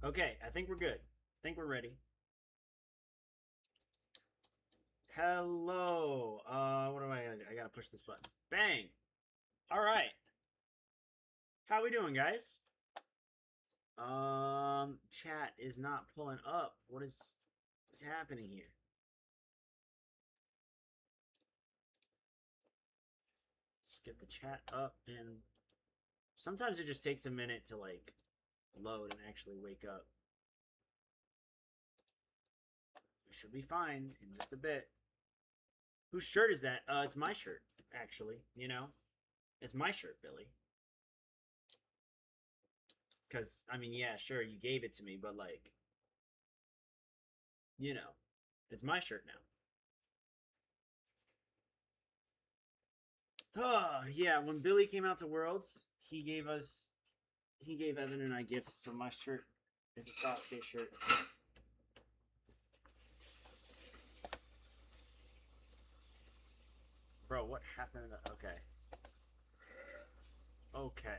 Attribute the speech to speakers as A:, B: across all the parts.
A: Okay, I think we're good. I think we're ready. Hello. What do I gotta push this button. Bang. All right. How we doing, guys? Chat is not pulling up. What's happening here? Just get the chat up, and sometimes it just takes a minute to like load and actually wake up. We should be fine in just a bit. Whose shirt is that? It's my shirt, actually. You know, it's my shirt, Billy. Because, I mean, yeah, sure, you gave it to me, but, like, you know, it's my shirt now. Oh, yeah, when Billy came out to Worlds, he gave Evan and I gifts, so my shirt is a Sasuke shirt. Bro, what happened? Okay. Okay.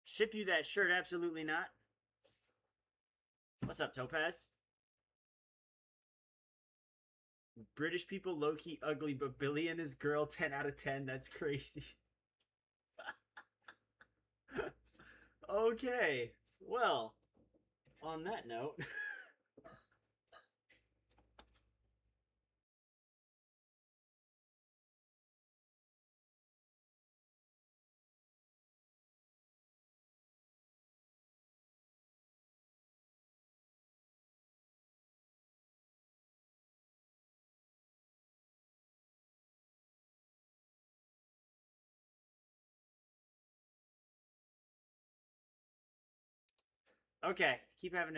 A: Ship you that shirt? Absolutely not. What's up, Topaz? British people low-key ugly, but Billy and his girl 10 out of 10. That's crazy. Okay. Well, on that note. Okay, keep having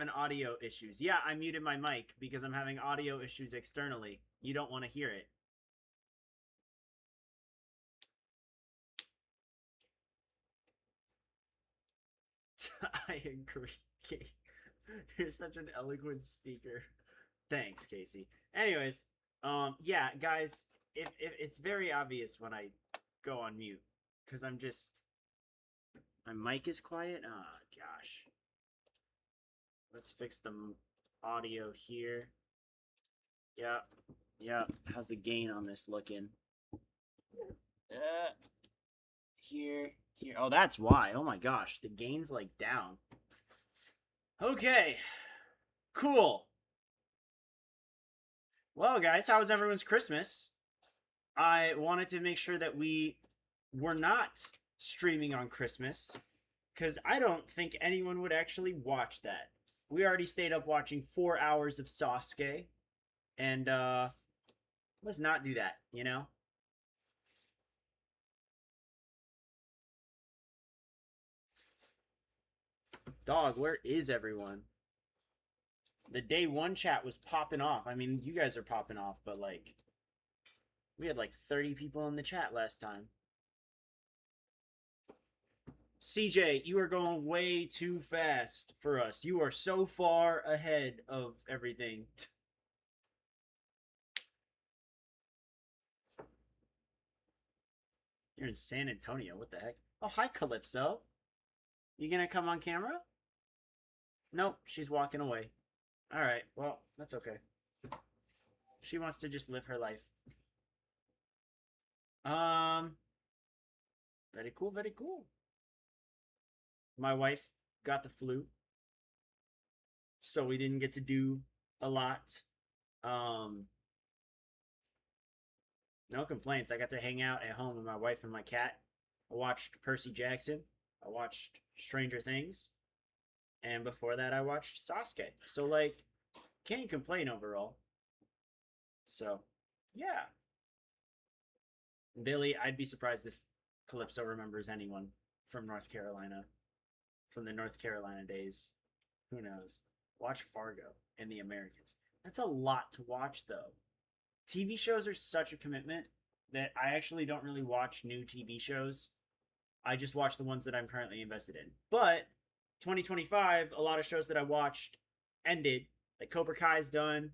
A: audio issues. Yeah, I muted my mic because I'm having audio issues externally. You don't want to hear it. I agree. You're such an eloquent speaker. Thanks, Casey. Anyways, yeah, guys, if it's very obvious when I go on mute because I'm just my mic is quiet. Oh gosh. Let's fix the audio here. Yeah, yeah. How's the gain on this looking? Uh, here. Oh, that's why. Oh my gosh, the gain's like down. Okay, cool. Well, guys, how was everyone's Christmas? I wanted to make sure that we were not streaming on Christmas because I don't think anyone would actually watch that. We already stayed up watching 4 hours of Sasuke, and let's not do that, you know? Dog, where is everyone? The day one chat was popping off. I mean, you guys are popping off, but like, we had like 30 people in the chat last time. CJ, you are going way too fast for us. You are so far ahead of everything. You're in San Antonio. What the heck? Oh, hi, Calypso. You gonna come on camera? Nope, she's walking away. All right, well, that's okay. She wants to just live her life. Very cool, very cool. My wife got the flu, so we didn't get to do a lot. Um, no complaints. I got to hang out at home with my wife and my cat. I watched Percy Jackson. I watched Stranger Things. And before that, I watched Sasuke. So, like, can't complain overall. So, yeah. Billy, I'd be surprised if Calypso remembers anyone from North Carolina, from the North Carolina days. Who knows? Watch Fargo and The Americans. That's a lot to watch, though. TV shows are such a commitment that I actually don't really watch new TV shows. I just watch the ones that I'm currently invested in. But 2025, a lot of shows that I watched ended. Like Cobra Kai's done.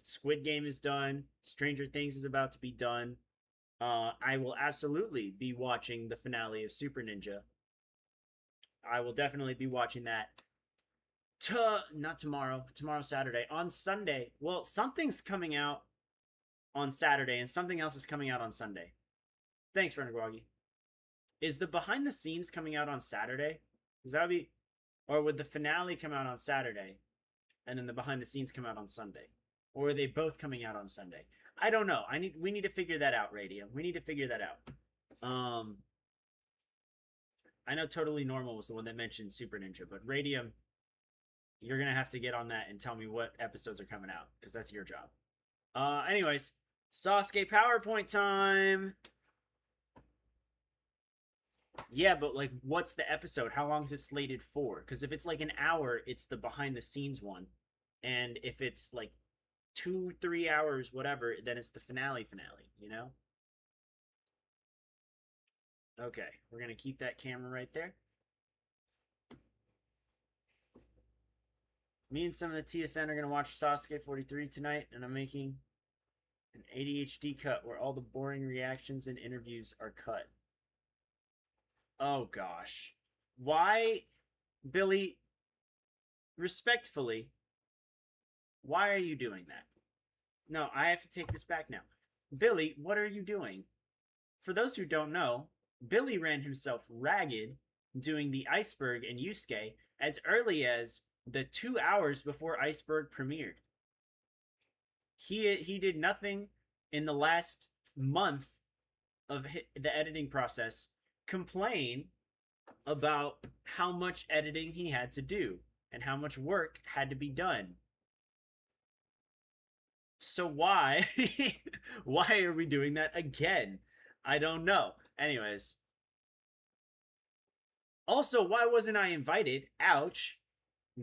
A: Squid Game is done. Stranger Things is about to be done. I will absolutely be watching the finale of Super Ninja. I will definitely be watching that. Not tomorrow. Tomorrow, Saturday. On Sunday. Well, something's coming out on Saturday, and something else is coming out on Sunday. Thanks, Renegwagi. Is the behind the scenes coming out on Saturday? Does that be, or would the finale come out on Saturday, and then the behind the scenes come out on Sunday, or are they both coming out on Sunday? I don't know. We need to figure that out, Radium. We need to figure that out. I know Totally Normal was the one that mentioned Super Ninja, but Radium, you're gonna have to get on that and tell me what episodes are coming out, because that's your job. Anyways, Sasuke PowerPoint time. Yeah, but like, what's the episode? How long is it slated for? Because if it's like an hour, it's the behind the scenes one, and if it's like 2-3 hours, whatever, then it's the finale. You know. Okay, we're gonna keep that camera right there. Me and some of the TSN are gonna watch Sasuke 43 tonight, and I'm making an ADHD cut where all the boring reactions and interviews are cut. Oh gosh. Why, Billy, respectfully, why are you doing that? No, I have to take this back now. Billy, what are you doing? For those who don't know, Billy ran himself ragged doing the Iceberg and Yusuke as early as the 2 hours before Iceberg premiered. He did nothing in the last month of the editing process complain about how much editing he had to do and how much work had to be done. So why why are we doing that again? I don't know. Anyways. Also, why wasn't I invited? Ouch.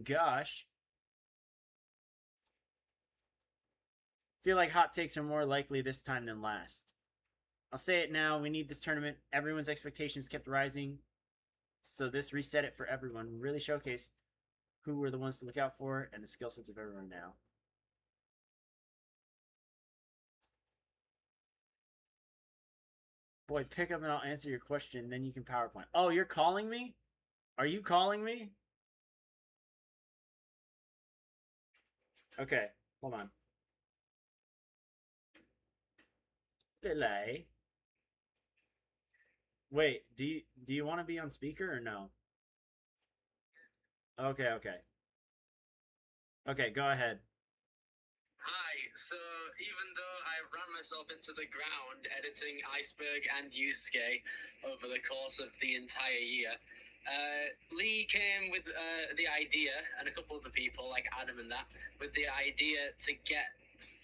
A: Gosh. Feel like hot takes are more likely this time than last. I'll say it now. We need this tournament. Everyone's expectations kept rising. So this reset it for everyone. Really showcased who were the ones to look out for and the skill sets of everyone now. Boy, pick up and I'll answer your question. Then you can PowerPoint. Oh, you're calling me? Are you calling me? Okay, hold on. Billy. Wait, do you want to be on speaker or no? Okay, okay. Okay, go ahead.
B: Hi, so even though I ran myself into the ground editing Iceberg and Yusuke over the course of the entire year, Lee came with the idea, and a couple of the people, like Adam and that, with the idea to get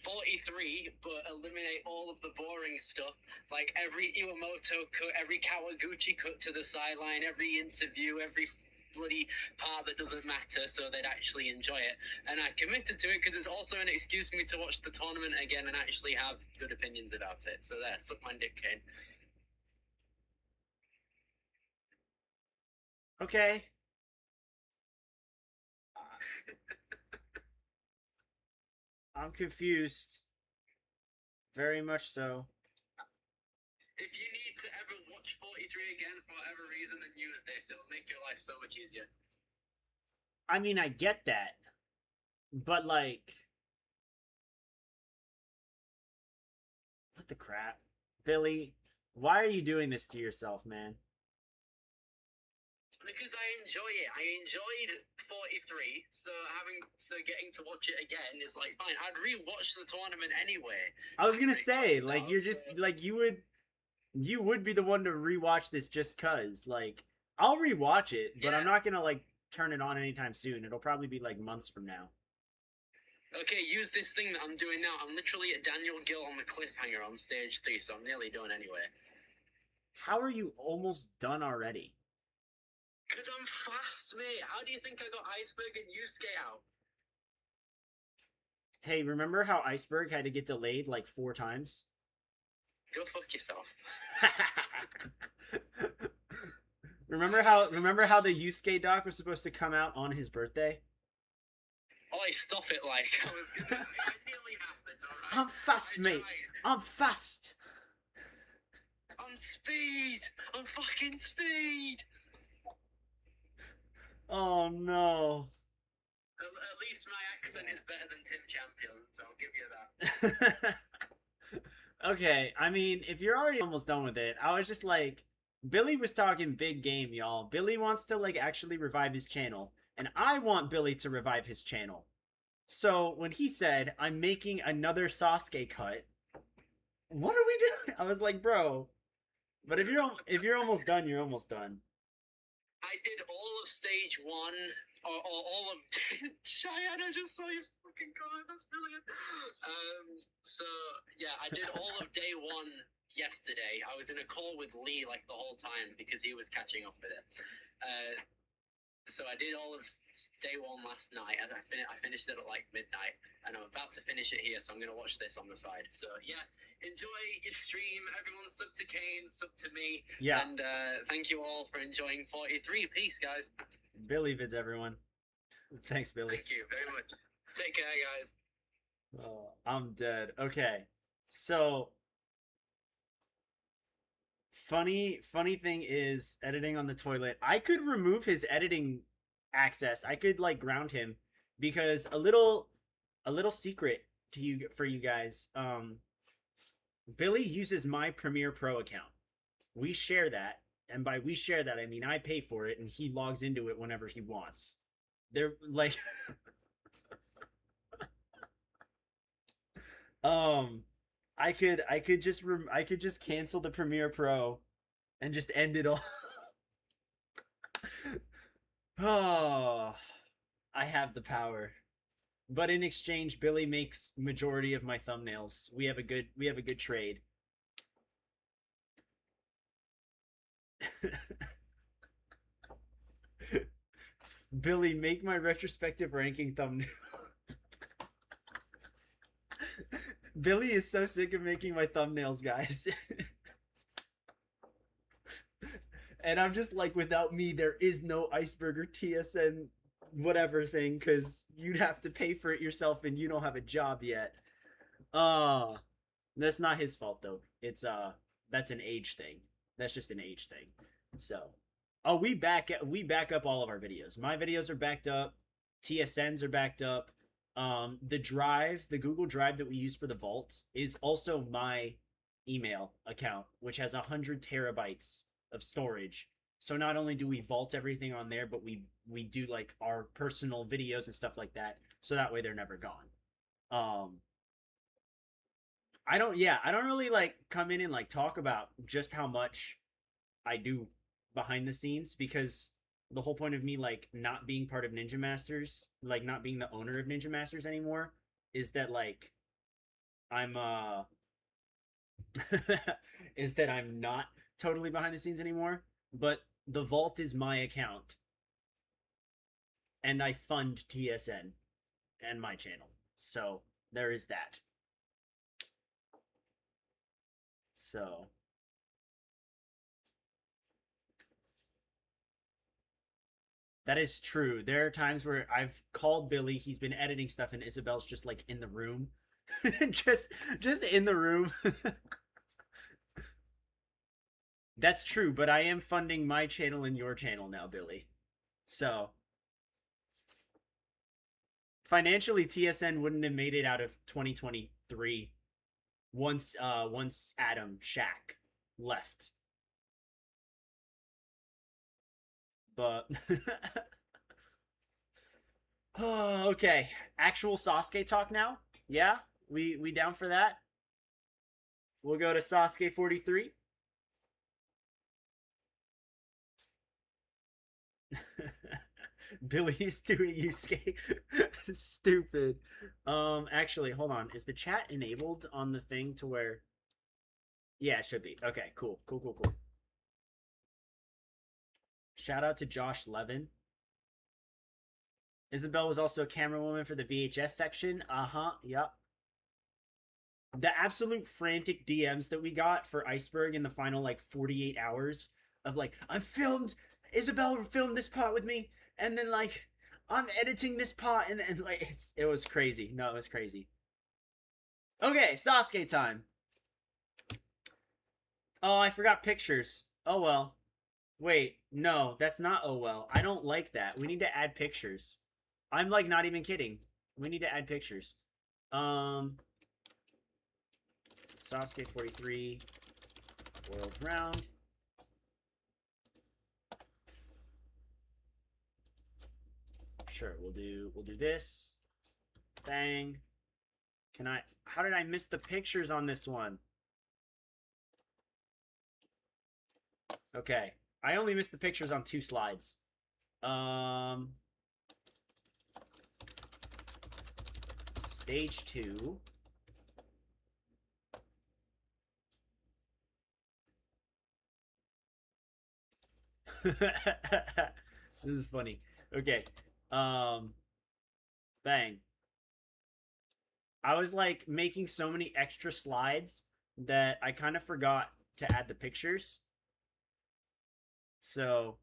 B: 43, but eliminate all of the boring stuff, like every Iwamoto cut, every Kawaguchi cut to the sideline, every interview, every bloody part that doesn't matter, so they'd actually enjoy it. And I committed to it because it's also an excuse for me to watch the tournament again and actually have good opinions about it. So there, suck my dick, Kane.
A: Okay. I'm confused. Very much so.
B: If you need to ever watch 43 again for whatever reason, then use this. It'll make your life so much easier.
A: I mean, I get that. But, like... What the crap? Billy, why are you doing this to yourself, man?
B: Because I enjoy it. I enjoyed 43, so getting to watch it again is like fine. I'd rewatch the tournament anyway.
A: I was gonna say, like, you're just like you would be the one to rewatch this just cause. Like, I'll rewatch it, but I'm not gonna like turn it on anytime soon. It'll probably be like months from now.
B: Okay, use this thing that I'm doing now. I'm literally at Daniel Gill on the cliffhanger on stage 3, so I'm nearly done anyway.
A: How are you almost done already?
B: Because I'm fast, mate. How do you think I got Iceberg and Yusuke out?
A: Hey, remember how Iceberg had to get delayed like 4 times?
B: Go fuck yourself.
A: remember how the Yusuke doc was supposed to come out on his birthday?
B: Oh, stop it! Like I was gonna. It nearly happened. All right.
A: I'm fast, mate. I'm fast.
B: I'm speed. I'm fucking speed.
A: Oh no.
B: At least my accent is better than Tim Champion's, so I'll give you that.
A: Okay, I mean, if you're already almost done with it, I was just like, Billy was talking big game, y'all. Billy wants to like actually revive his channel, and I want Billy to revive his channel. So when he said, I'm making another Sasuke cut, what are we doing? I was like, bro, but if you're almost done, you're almost done.
B: I did all of stage 1, or all of Cheyenne. I just saw your fucking comment. That's brilliant. So yeah, I did all of day 1 yesterday. I was in a call with Lee like the whole time because he was catching up with it. So I did all of day 1 last night, and I finished it at like midnight, and I'm about to finish it here, so I'm going to watch this on the side. So yeah, enjoy your stream. Everyone sub to Kane, sub to me.
A: Yeah.
B: And thank you all for enjoying 43. Peace, guys.
A: Billy vids, everyone. Thanks, Billy.
B: Thank you very much. Take care, guys.
A: Oh, I'm dead. Okay. So funny thing is editing on the toilet. I could remove his editing access. I could like ground him because a little secret to you for you guys. Billy uses my Premiere Pro account. We share that, and by we share that I mean I pay for it and he logs into it whenever he wants. They're like I could just cancel the Premiere Pro and just end it all. Oh, I have the power. But in exchange, Billy makes majority of my thumbnails. We have a good trade. Billy, make my retrospective ranking thumbnail. Billy is so sick of making my thumbnails, guys. And I'm just like, without me, there is no Iceberg TSN whatever thing, because you'd have to pay for it yourself and you don't have a job yet. That's not his fault, though. It's, that's an age thing. That's just an age thing. So, oh, we back up all of our videos. My videos are backed up. TSNs are backed up. The Google Drive that we use for the vault is also my email account, which has 100 terabytes of storage. So not only do we vault everything on there, but we do like our personal videos and stuff like that, so that way they're never gone. I don't really like come in and like talk about just how much I do behind the scenes, because the whole point of me like not being part of Ninja Masters, like not being the owner of Ninja Masters anymore, is that like I'm is that I'm not totally behind the scenes anymore, but the vault is my account and I fund TSN and my channel. So there is that. So that is true. There are times where I've called Billy, he's been editing stuff, and Isabel's just like in the room. just in the room. That's true, but I am funding my channel and your channel now, Billy. So financially, TSN wouldn't have made it out of 2023 once Adam Shaq left. But oh, okay, actual Sasuke talk now. Yeah, we down for that. We'll go to Sasuke 43. Billy is doing Yusuke. Stupid. Actually, hold on. Is the chat enabled on the thing to where? Yeah, it should be. Okay, cool. Shout out to Josh Levin. Isabel was also a camerawoman for the VHS section. Yep. The absolute frantic DMs that we got for Iceberg in the final like 48 hours of like, I'm filmed Isabel filmed this part with me, and then like I'm editing this part, and like it was crazy. No, it was crazy. Okay, Sasuke time. Oh, I forgot pictures. Oh well. Wait, no, that's not oh well. I don't like that. We need to add pictures. I'm like not even kidding. We need to add pictures. Sasuke 43 world round. Sure, we'll do this. Bang. Can I how did I miss the pictures on this one? Okay. I only missed the pictures on 2 slides. Stage 2. This is funny. Okay. Bang. I was like making so many extra slides that I kind of forgot to add the pictures. So,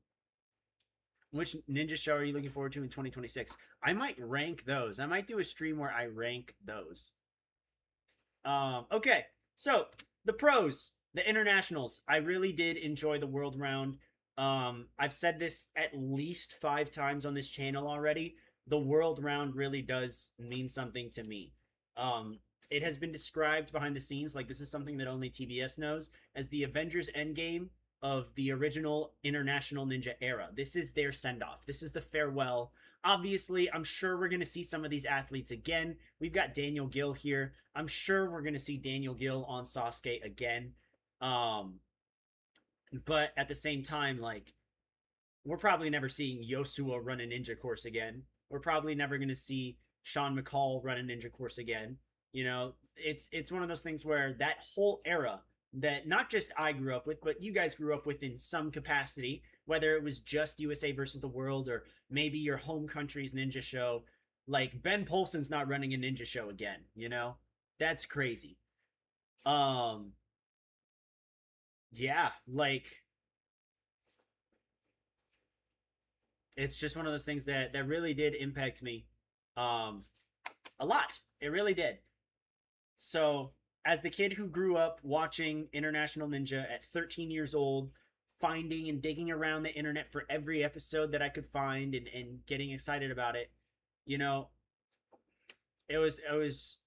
A: which ninja show are you looking forward to in 2026? I might rank those. I might do a stream where I rank those. Okay. So, the pros, the internationals. I really did enjoy the world round. I've said this at least 5 times on this channel already. The world round really does mean something to me. It has been described behind the scenes, like this is something that only TBS knows, as the Avengers Endgame of the original International Ninja era. This is their send-off. This is the farewell. Obviously, I'm sure we're going to see some of these athletes again. We've got Daniel Gill here. I'm sure we're going to see Daniel Gill on Sasuke again. But at the same time, like, we're probably never seeing Yosua run a ninja course again. We're probably never going to see Sean McCall run a ninja course again. You know, it's one of those things where that whole era that not just I grew up with, but you guys grew up with in some capacity, whether it was just USA versus the world or maybe your home country's ninja show, like Ben Polson's not running a ninja show again, you know? That's crazy. Um yeah, like it's just one of those things that really did impact me a lot. It really did. So, as the kid who grew up watching International Ninja at 13 years old, finding and digging around the internet for every episode that I could find and getting excited about it, you know, it was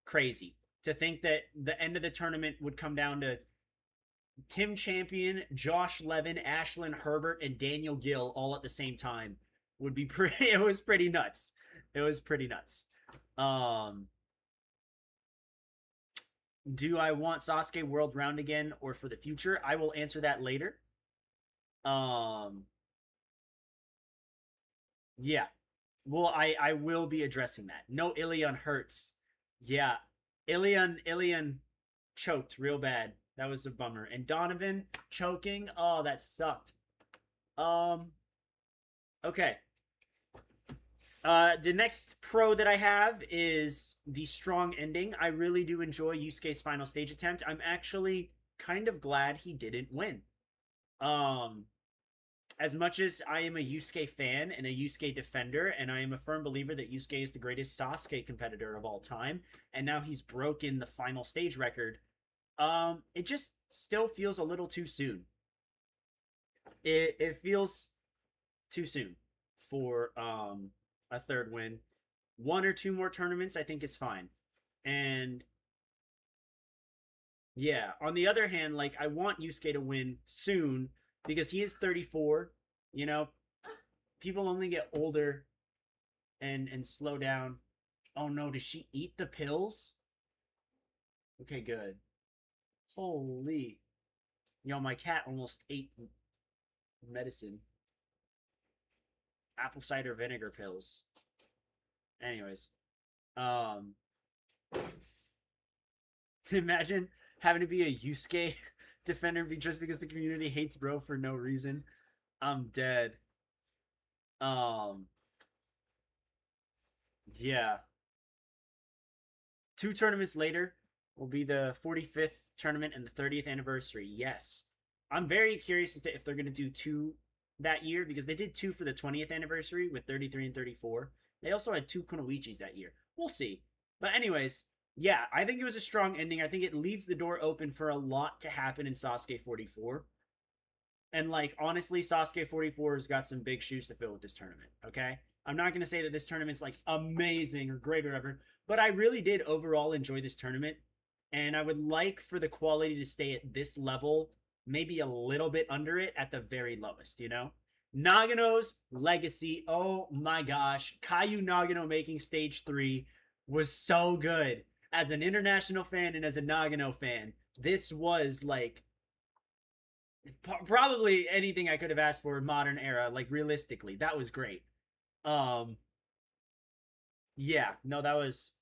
A: crazy to think that the end of the tournament would come down to Tim Champion, Josh Levin, Ashlyn Herbert, and Daniel Gill all at the same time would be pretty. It was pretty nuts. It was pretty nuts. Um, do I want Sasuke World Round again or for the future? I will answer that later. Um, yeah. Well, I will be addressing that. No, Ilion hurts. Yeah, Ilion choked real bad. That was a bummer. And Donovan choking. Oh, that sucked. Um. Okay. The next pro that I have is the strong ending. I really do enjoy Yusuke's final stage attempt. I'm actually kind of glad he didn't win. Um, as much as I am a Yusuke fan and a Yusuke defender, and I am a firm believer that Yusuke is the greatest Sasuke competitor of all time, and now he's broken the final stage record, it just still feels a little too soon. It feels too soon for a third win. 1 or 2 more tournaments I think is fine. And yeah, on the other hand, like I want Yusuke to win soon because he is 34. You know, people only get older and slow down. Oh no, does she eat the pills? Okay, good. Holy. Yo, my cat almost ate medicine. Apple cider vinegar pills. Anyways, um, imagine having to be a Yusuke defender just because the community hates bro for no reason. I'm dead. Um, yeah. 2 tournaments later will be the 45th tournament and the 30th anniversary. Yes. I'm very curious as to if they're going to do 2 that year because they did 2 for the 20th anniversary with 33 and 34. They also had 2 Kunoichis that year. We'll see. But anyways, yeah, I think it was a strong ending. I think it leaves the door open for a lot to happen in Sasuke 44. And like honestly, Sasuke 44 has got some big shoes to fill with this tournament. Okay, I'm not gonna say that this tournament's like amazing or great or whatever, but I really did overall enjoy this tournament, and I would like for the quality to stay at this level, maybe a little bit under it at the very lowest. You know, Nagano's legacy. Oh my gosh, Caillou Nagano making stage 3 was so good. As an international fan and as a Nagano fan, this was like probably anything I could have asked for in modern era. Like realistically, that was great. Um, yeah, no, that was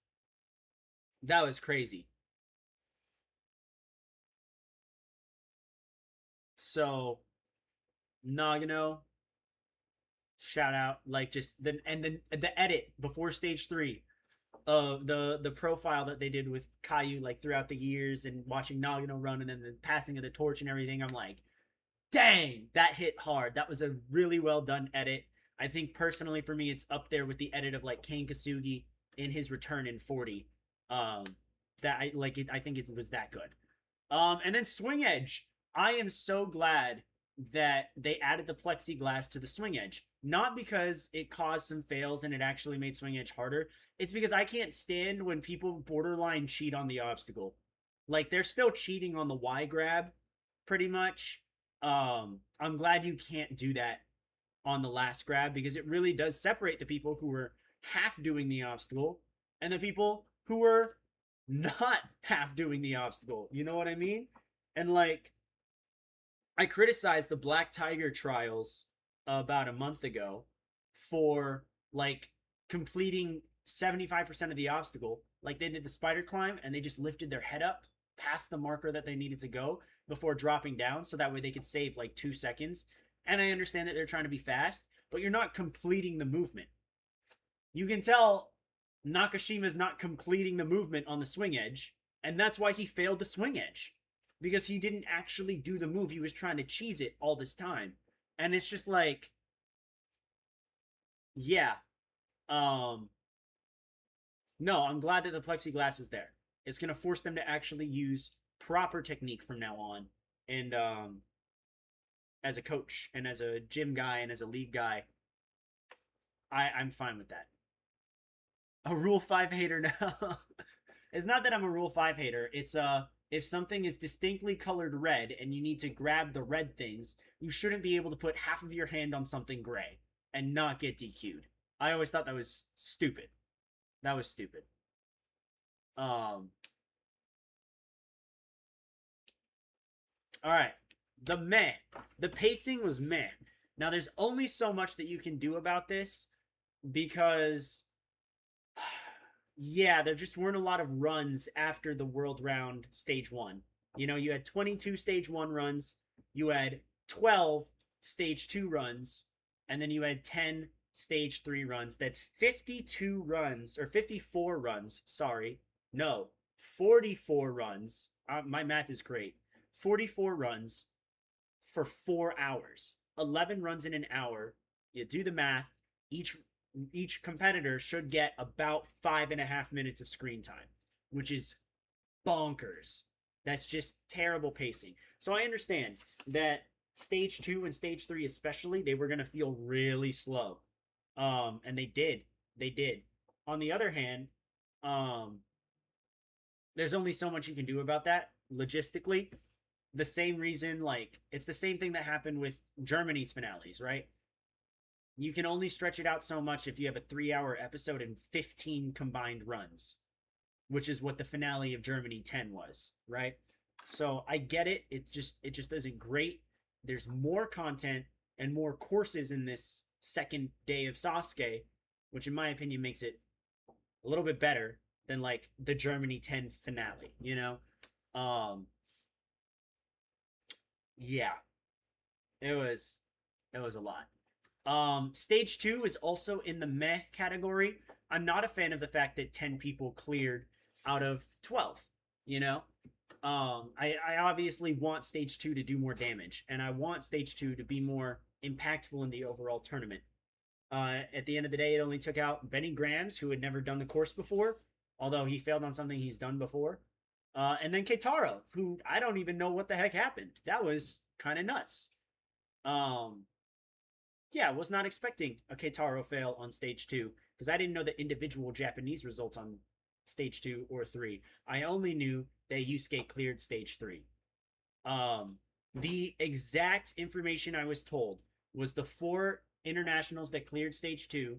A: crazy. So Nagano, shout out, like just the edit before stage 3 of the profile that they did with Caillou like throughout the years and watching Nagano run and then the passing of the torch and everything. I'm like, dang, that hit hard. That was a really well done edit. I think personally for me, it's up there with the edit of like Kane Kasugi in his return in 40. Um, that I like it. I think it was that good. And then Swing Edge. I am so glad that they added the plexiglass to the Swing Edge. Not because it caused some fails and it actually made Swing Edge harder. It's because I can't stand when people borderline cheat on the obstacle. Like they're still cheating on the Y grab, pretty much. I'm glad you can't do that on the last grab because it really does separate the people who were half doing the obstacle and the people who were not half doing the obstacle. You know what I mean? And like, I criticized the Black Tiger trials about a month ago for like completing 75% of the obstacle. Like they did the spider climb and they just lifted their head up past the marker that they needed to go before dropping down so that way they could save like 2 seconds. And I understand that they're trying to be fast, but you're not completing the movement. You can tell Nakashima's not completing the movement on the Swing Edge, and that's why he failed the Swing Edge. Because he didn't actually do the move. He was trying to cheese it all this time. And it's just like, yeah. Um, no, I'm glad that the plexiglass is there. It's going to force them to actually use proper technique from now on. And as a coach and as a gym guy and as a league guy, I'm fine with that. A Rule 5 hater now. It's not that I'm a Rule 5 hater. It's if something is distinctly colored red and you need to grab the red things, you shouldn't be able to put half of your hand on something gray and not get DQ'd. I always thought that was stupid. That was stupid. All right. The meh. The pacing was meh. Now, there's only so much that you can do about this because, yeah, there just weren't a lot of runs after the World Round Stage 1. You know, you had 22 Stage 1 runs, you had 12 Stage 2 runs, and then you had 10 Stage 3 runs. That's 52 runs, or 54 runs, sorry. No, 44 runs. My math is great. 44 runs for 4 hours. 11 runs in an hour. You do the math. Each competitor should get about 5.5 minutes of screen time, which is bonkers. That's just terrible pacing. So I understand that stage 2 and stage 3 especially, they were going to feel really slow. And they did. They did. On the other hand, there's only so much you can do about that logistically. The same reason, like, it's the same thing that happened with Germany's finales, right? You can only stretch it out so much if you have a 3-hour episode and 15 combined runs, which is what the finale of Germany 10 was, right? So I get it. It just isn't great. There's more content and more courses in this second day of Sasuke, which in my opinion makes it a little bit better than like the Germany 10 finale, you know? Yeah, it was a lot. Stage 2 is also in the meh category. I'm not a fan of the fact that 10 people cleared out of 12, you know? I obviously want stage 2 to do more damage, and I want stage 2 to be more impactful in the overall tournament. At the end of the day, it only took out Benny Grams, who had never done the course before, although he failed on something he's done before. And then Keitaro, who I don't even know what the heck happened. That was kind of nuts. Yeah, was not expecting a Keitaro fail on stage 2 because I didn't know the individual Japanese results on stage 2 or 3. I only knew that Yusuke cleared stage 3. The exact information I was told was the 4 internationals that cleared stage 2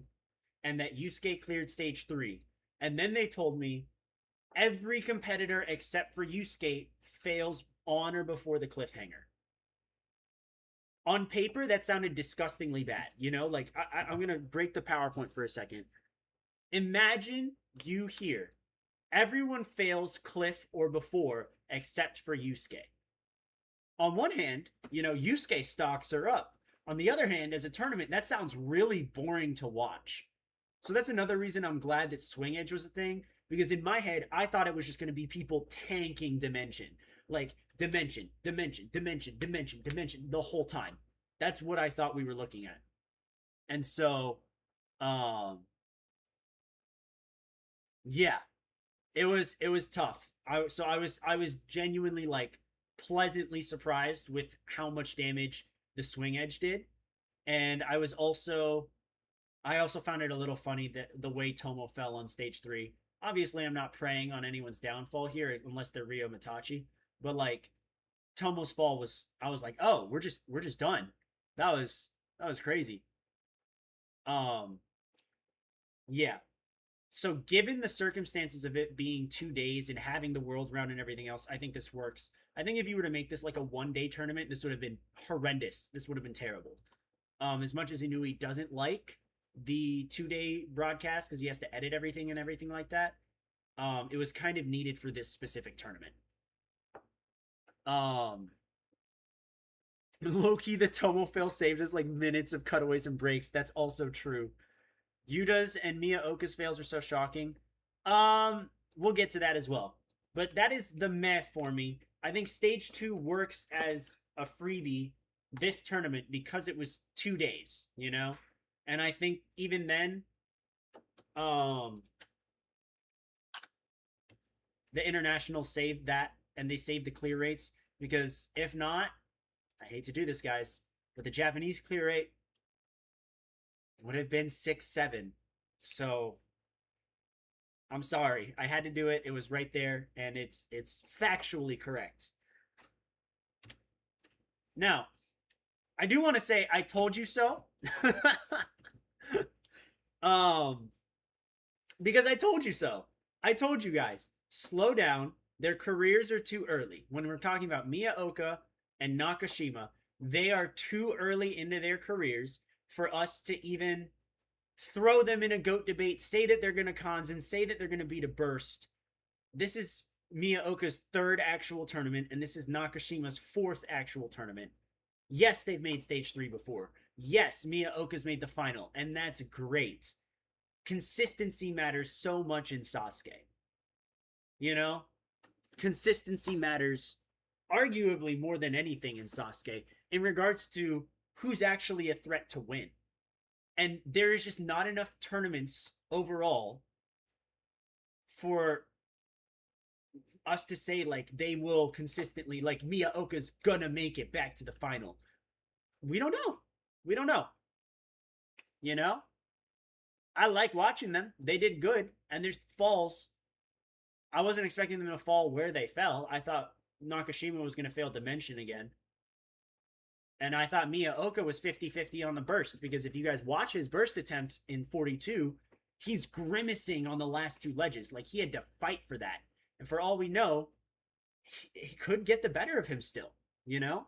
A: and that Yusuke cleared stage 3. And then they told me every competitor except for Yusuke fails on or before the cliffhanger. On paper, that sounded disgustingly bad. You know, like, I'm going to break the PowerPoint for a second. Imagine you hear everyone fails cliff or before except for Yusuke. On one hand, you know, Yusuke stocks are up. On the other hand, as a tournament, that sounds really boring to watch. So that's another reason I'm glad that Swing Edge was a thing, because in my head, I thought it was just going to be people tanking Dimension. Like, Dimension, the whole time. That's what I thought we were looking at. And so, yeah, it was tough. I was genuinely, like, pleasantly surprised with how much damage the Swing Edge did. And I also found it a little funny that the way Tomo fell on stage 3. Obviously, I'm not preying on anyone's downfall here unless they're Ryo Mitachi. But, like, Tomo's fall was, I was like, oh, we're just done. That was crazy. Yeah. So given the circumstances of it being 2 days and having the world round and everything else, I think this works. I think if you were to make this like a 1-day tournament, this would have been horrendous. This would have been terrible. As much as Inui doesn't like the 2-day broadcast because he has to edit everything and everything like that, it was kind of needed for this specific tournament. Low-key, the Tomo fail saved us like minutes of cutaways and breaks. That's also true. Yuda's and Miyaoka's fails are so shocking. We'll get to that as well. But that is the meh for me. I think stage 2 works as a freebie this tournament because it was 2 days, you know? And I think even then, the international saved that, and they saved the clear rates, because if not, I hate to do this, guys, but the Japanese clear rate would have been 6-7. So I'm sorry. I had to do it. It was right there, and it's factually correct. Now, I do want to say I told you so. Because I told you so. I told you guys, slow down. Their careers are too early. When we're talking about Miyaoka and Nakashima, they are too early into their careers for us to even throw them in a GOAT debate, say that they're going to cons and say that they're going to beat a burst. This is Miyaoka's 3rd actual tournament, and this is Nakashima's 4th actual tournament. Yes, they've made stage 3 before. Yes, Miyaoka's made the final, and that's great. Consistency matters so much in Sasuke. You know? Consistency matters arguably more than anything in Sasuke in regards to who's actually a threat to win. And there is just not enough tournaments overall for us to say, like, they will consistently, like, Miyaoka's gonna make it back to the final. We don't know. We don't know. You know? I like watching them. They did good. And there's falls. I wasn't expecting them to fall where they fell. I thought Nakashima was going to fail Dimension again. And I thought Miyaoka was 50-50 on the burst, because if you guys watch his burst attempt in 42, he's grimacing on the last 2 ledges. Like, he had to fight for that. And for all we know, he could get the better of him still, you know?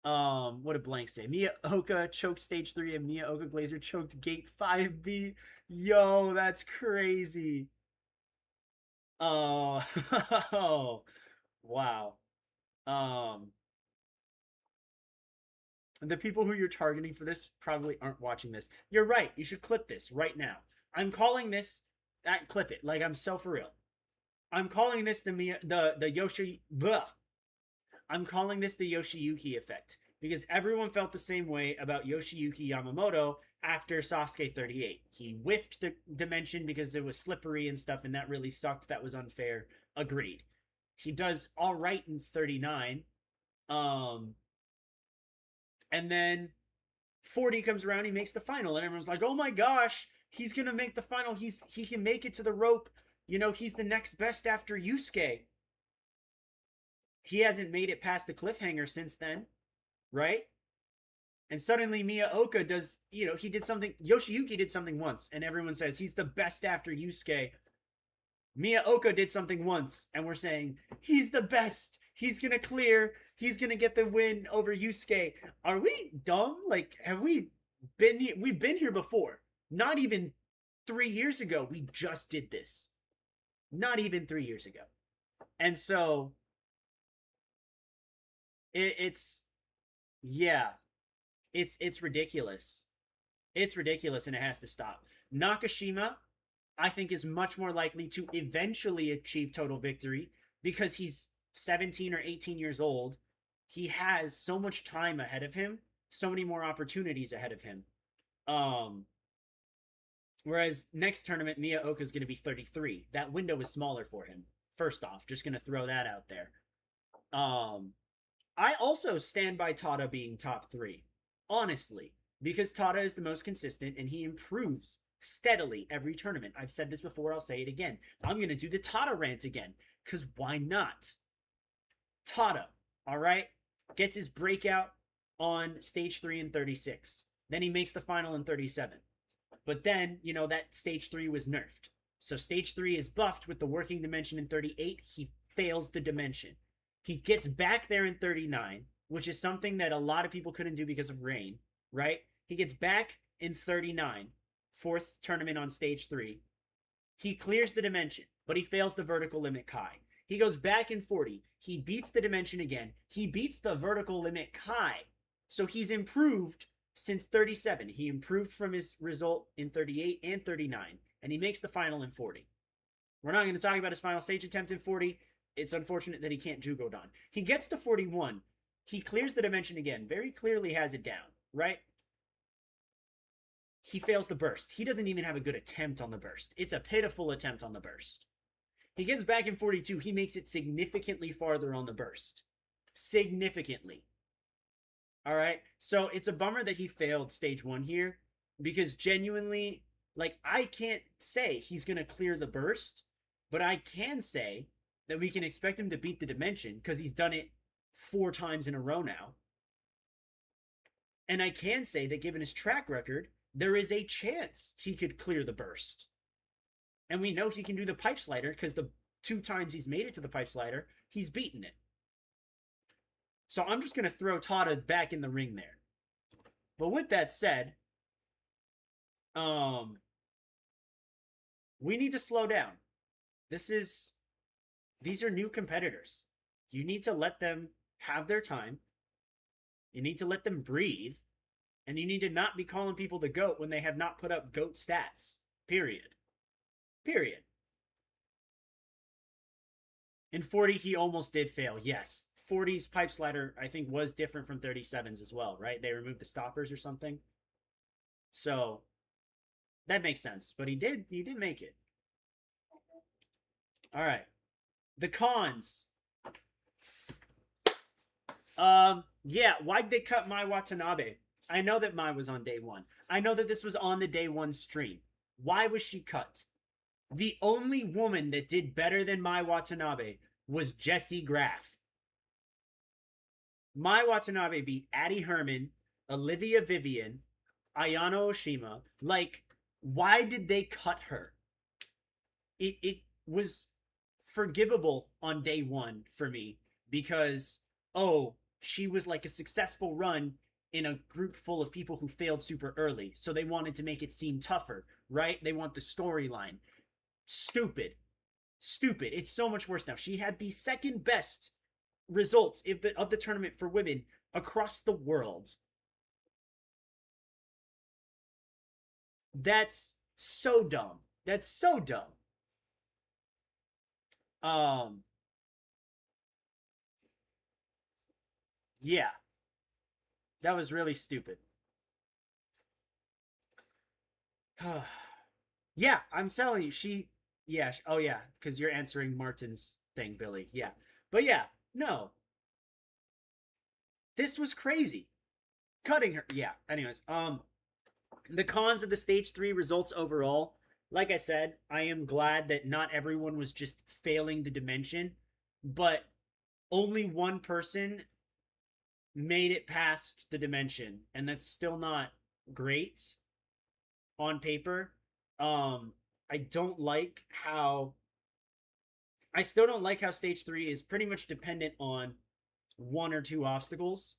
A: What did Blank say? Miyaoka choked stage 3 and Miyaoka Glazer choked gate 5B. Yo, that's crazy. Oh, wow. The people who you're targeting for this probably aren't watching this. You're right. You should clip this right now. I'm calling this, clip it. Like, I'm so for real. I'm calling this the Yoshiyuki effect. because everyone felt the same way about Yoshiyuki Yamamoto after Sasuke 38. He whiffed the dimension because it was slippery and stuff, and that really sucked. That was unfair. Agreed. He does all right in 39. And then 40 comes around, he makes the final, and everyone's like, "Oh my gosh, he's gonna make the final. He can make it to the rope. You know, he's the next best after Yusuke." He hasn't made it past the cliffhanger since then, right? And suddenly Miyaoka does, he did something. Yoshiyuki did something once, and everyone says he's the best after Yusuke. Miyaoka did something once, and we're saying he's the best. He's gonna clear. He's gonna get the win over Yusuke. Are we dumb? Like, have we been here? We've been here before. Not even 3 years ago, we just did this. Not even 3 years ago. And so it's ridiculous. It's ridiculous, and it has to stop. Nakashima, I think, is much more likely to eventually achieve total victory because he's 17 or 18 years old. He has so much time ahead of him, so many more opportunities ahead of him. Whereas next tournament, Miyaoka is going to be 33. That window is smaller for him. First off, just going to throw that out there. I also stand by Tada being top 3, honestly, because Tada is the most consistent and he improves steadily every tournament. I've said this before, I'll say it again. I'm going to do the Tada rant again, because why not? Tada, all right, gets his breakout on stage 3 in 36. Then he makes the final in 37. But then, that stage 3 was nerfed. So stage 3 is buffed with the working dimension in 38. He fails the dimension. He gets back there in 39, which is something that a lot of people couldn't do because of rain, right? He gets back in 39, 4th tournament on stage 3. He clears the dimension, but he fails the vertical limit Kai. He goes back in 40. He beats the dimension again. He beats the vertical limit Kai. So he's improved since 37. He improved from his result in 38 and 39, and he makes the final in 40. We're not going to talk about his final stage attempt in 40. It's unfortunate that he can't Jugodan. He gets to 41. He clears the dimension again. Very clearly has it down, right? He fails the burst. He doesn't even have a good attempt on the burst. It's a pitiful attempt on the burst. He gets back in 42. He makes it significantly farther on the burst. Significantly. All right? So it's a bummer that he failed stage 1 here, because genuinely, I can't say he's going to clear the burst, but I can say that we can expect him to beat the dimension because he's done it 4 times in a row now. And I can say that given his track record, there is a chance he could clear the burst. And we know he can do the pipe slider because the 2 times he's made it to the pipe slider, he's beaten it. So I'm just going to throw Tada back in the ring there. But with that said, we need to slow down. These are new competitors. You need to let them have their time. You need to let them breathe. And you need to not be calling people the GOAT when they have not put up GOAT stats. Period. In 40, he almost did fail. Yes. 40's pipe slider, I think, was different from 37's as well, right? They removed the stoppers or something. So, that makes sense. But he did make it. All right. The cons. Yeah, why'd they cut Mai Watanabe? I know that Mai was on day 1. I know that this was on the day 1 stream. Why was she cut? The only woman that did better than Mai Watanabe was Jessie Graff. Mai Watanabe beat Addie Herman, Olivia Vivian, Ayano Oshima. Why did they cut her? It was forgivable on day 1 for me because, she was a successful run in a group full of people who failed super early. So they wanted to make it seem tougher, right? They want the storyline. Stupid. It's so much worse now. She had the second best results of the tournament for women across the world. That's so dumb. Yeah. That was really stupid. Yeah, I'm telling you, yeah, oh yeah, because you're answering Martin's thing, Billy. Yeah, but yeah, no, this was crazy. Cutting her, yeah. Anyways, the cons of the stage 3 results overall. Like I said, I am glad that not everyone was just failing the dimension, but only one person made it past the dimension, and that's still not great on paper. Um, I don't like how I still don't like how stage 3 is pretty much dependent on one or two obstacles.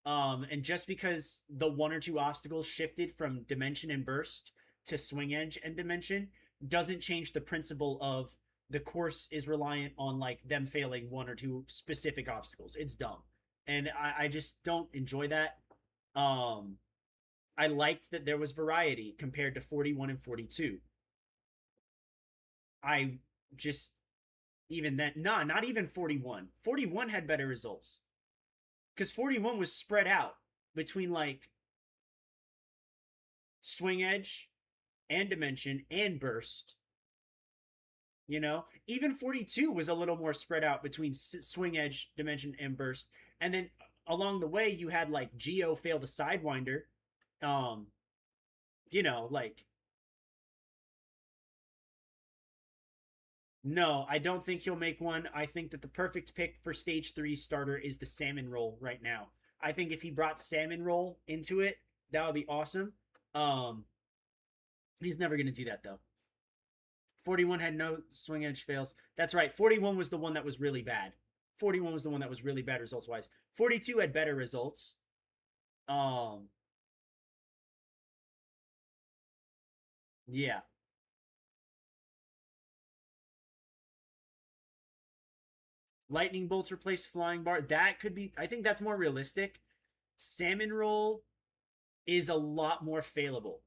A: And just because the one or two obstacles shifted from dimension and burst to swing edge and dimension doesn't change the principle of the course is reliant on like them failing one or two specific obstacles. It's dumb. And I just don't enjoy that. Um, I liked that there was variety compared to 41 and 42. I just even then, nah, not even 41. 41 had better results because 41 was spread out between like swing edge and dimension and burst. You know, even 42 was a little more spread out between swing edge, dimension, and burst. And then along the way, you had like Geo failed a sidewinder. Um, you know, like no, I don't think he'll make one. I think that the perfect pick for stage 3 starter is the salmon roll right now. I think if he brought salmon roll into it, that would be awesome. Um, he's never going to do that though. 41 had no swing edge fails. That's right. 41 was the one that was really bad. 41 was the one that was really bad results wise. 42 had better results. Um, yeah. Lightning bolts replace flying bar. That could be. I think that's more realistic. Salmon roll is a lot more failable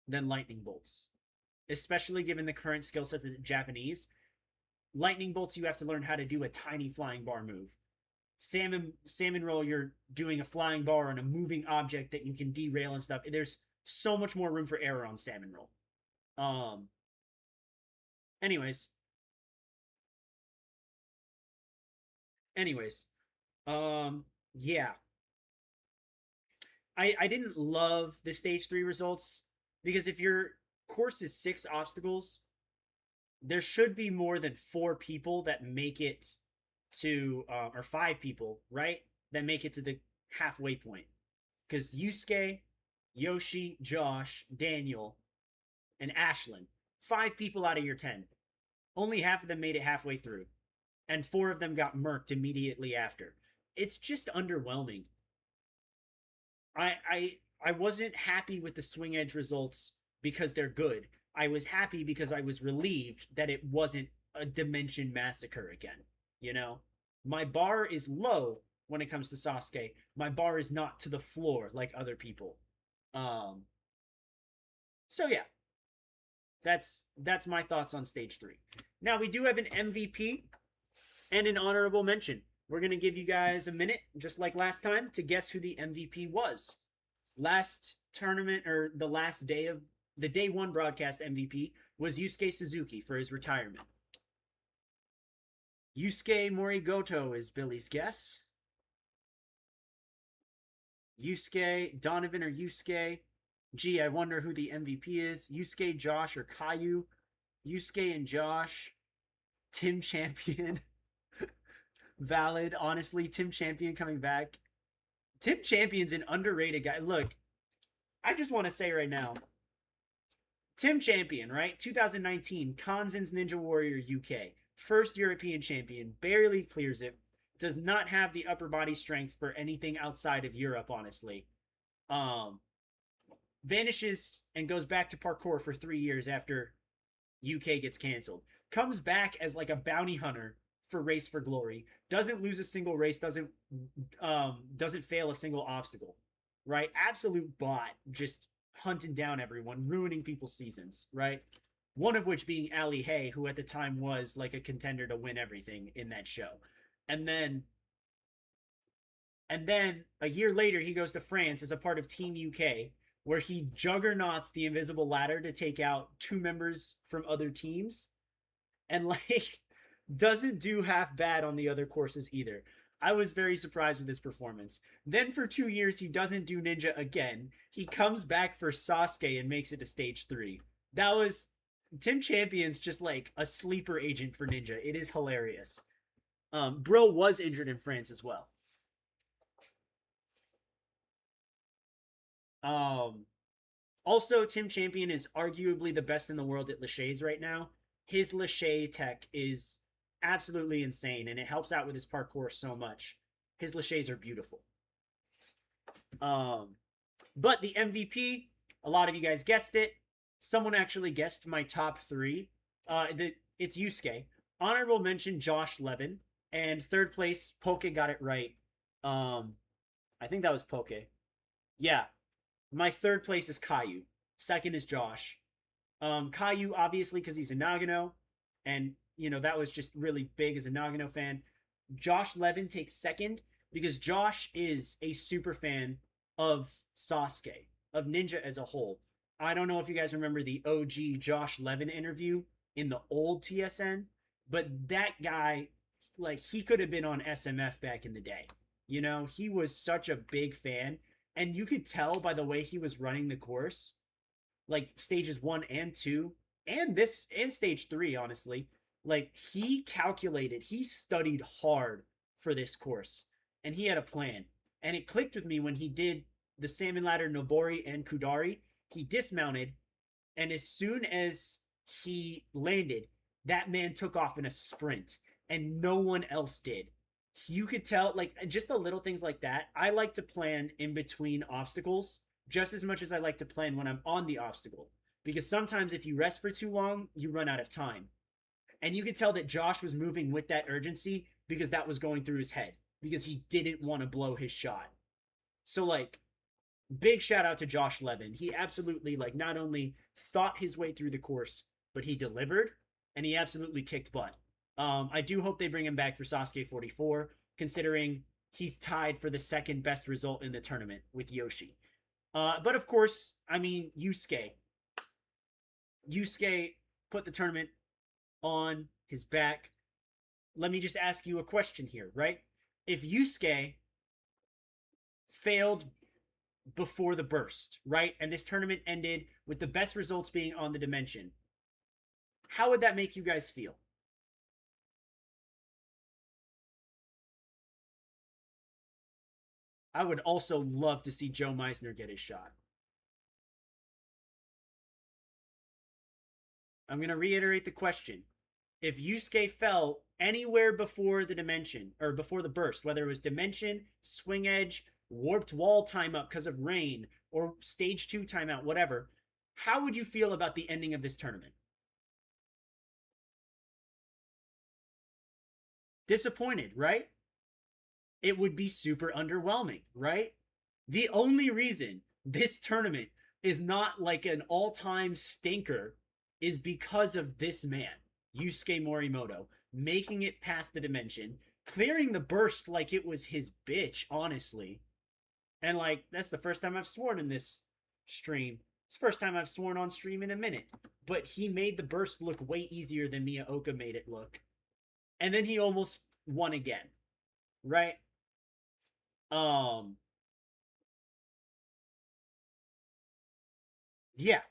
A: than lightning bolts, especially given the current skill set of the Japanese. Lightning bolts, you have to learn how to do a tiny flying bar move. Salmon roll, you're doing a flying bar on a moving object that you can derail and stuff. There's so much more room for error on salmon roll. Um. Anyways. Anyways. Yeah. I didn't love the stage 3 results because if your course is 6 obstacles, there should be more than 4 people that make it to or 5 people, right? That make it to the halfway point. Because Yusuke, Yoshi, Josh, Daniel, and Ashlyn, 5 people out of your 10. Only half of them made it halfway through. And 4 of them got murked immediately after. It's just underwhelming. I wasn't happy with the swing edge results because they're good. I was happy because I was relieved that it wasn't a dimension massacre again. You know, my bar is low when it comes to Sasuke. My bar is not to the floor like other people. Um. So yeah, that's my thoughts on stage 3. Now we do have an MVP and an honorable mention. We're going to give you guys a minute, just like last time, to guess who the MVP was. Last tournament, or the last day of the day 1 broadcast MVP was Yusuke Suzuki for his retirement. Yusuke Morigoto is Billy's guess. Yusuke, Donovan or Yusuke. Gee, I wonder who the MVP is. Yusuke, Josh, or Caillou. Yusuke and Josh. Tim Champion. Valid. Honestly, Tim Champion coming back. Tim Champion's an underrated guy. Look, I just want to say right now, Tim Champion, right? 2019, Kanzen's Ninja Warrior UK. First European champion. Barely clears it. Does not have the upper body strength for anything outside of Europe, honestly. Vanishes and goes back to parkour for 3 years after UK gets canceled. Comes back as like a bounty hunter for Race for Glory. Doesn't lose a single race. Doesn't fail a single obstacle. Right? Absolute bot. Just hunting down everyone, ruining people's seasons. Right? One of which being Ali Hay, who at the time was like a contender to win everything in that show. And then And then a year later, he goes to France as a part of Team UK, where he juggernauts the invisible ladder to take out two members from other teams. And like doesn't do half bad on the other courses either. I was very surprised with his performance. Then for 2 years, he doesn't do Ninja again. He comes back for Sasuke and makes it to stage 3. That was Tim Champion's just like a sleeper agent for Ninja. It is hilarious. Bro was injured in France as well. Um, Also, Tim Champion is arguably the best in the world at Lachey's right now. His Lachey tech is absolutely insane, and it helps out with his parkour so much. His Lachey's are beautiful. But the MVP, a lot of you guys guessed it. Someone actually guessed my top 3. It's Yusuke. Honorable mention, Josh Levin. And third place, Poke got it right. I think that was Poke. Yeah. My third place is Caillou. Second is Josh. Caillou, obviously, because he's a Nagano. And, that was just really big as a Nagano fan. Josh Levin takes second because Josh is a super fan of Sasuke, of Ninja as a whole. I don't know if you guys remember the OG Josh Levin interview in the old TSN, but that guy, like, he could have been on SMF back in the day. He was such a big fan. And you could tell by the way he was running the course, like stages 1 and 2, and stage 3, honestly. Like, he studied hard for this course, and he had a plan. And it clicked with me when he did the Salmon Ladder, Nobori, and Kudari. He dismounted, and as soon as he landed, that man took off in a sprint, and no one else did. You could tell, like, just the little things like that. I like to plan in between obstacles just as much as I like to plan when I'm on the obstacle. Because sometimes if you rest for too long, you run out of time. And you could tell that Josh was moving with that urgency because that was going through his head. Because he didn't want to blow his shot. So, like, big shout out to Josh Levin. He absolutely, like, not only thought his way through the course, but he delivered. And he absolutely kicked butt. I do hope they bring him back for Sasuke 44, considering he's tied for the second best result in the tournament with Yoshi. But of course, I mean, Yusuke. Yusuke put the tournament on his back. Let me just ask you a question here, right? If Yusuke failed before the burst, right? And this tournament ended with the best results being on the dimension, how would that make you guys feel? I would also love to see Joe Meisner get his shot. I'm going to reiterate the question. If Yusuke fell anywhere before the dimension, or before the burst, whether it was dimension, swing edge, warped wall timeout because of rain, or stage 2 timeout, whatever, how would you feel about the ending of this tournament? Disappointed, right? It would be super underwhelming, right? The only reason this tournament is not like an all-time stinker is because of this man, Yusuke Morimoto, making it past the dimension, clearing the burst like it was his bitch, honestly. And like, that's the first time I've sworn in this stream. It's the first time I've sworn on stream in a minute. But he made the burst look way easier than Miyaoka made it look. And then he almost won again, right? Yeah.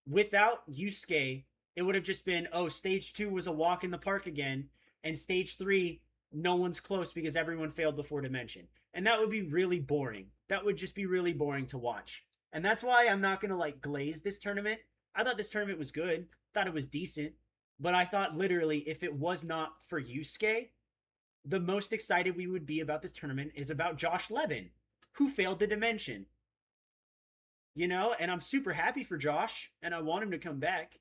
A: Without Yusuke, it would have just been, oh, stage 2 was a walk in the park again, and stage 3, no one's close because everyone failed before dimension. And that would be really boring. That would just be really boring to watch. And that's why I'm not going to, like, glaze this tournament. I thought this tournament was good. Thought it was decent. But I thought, literally, if it was not for Yusuke, the most excited we would be about this tournament is about Josh Levin, who failed the dimension. And I'm super happy for Josh, and I want him to come back.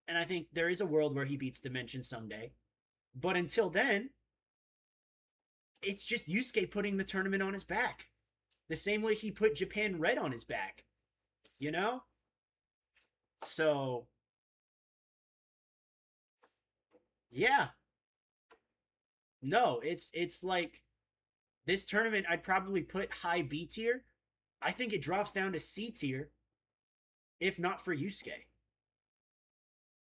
A: And I think there is a world where he beats Dimension someday. But until then, it's just Yusuke putting the tournament on his back. The same way he put Japan Red on his back. So, yeah. No, it's like This tournament, I'd probably put high B tier. I think it drops down to C tier, if not for Yusuke.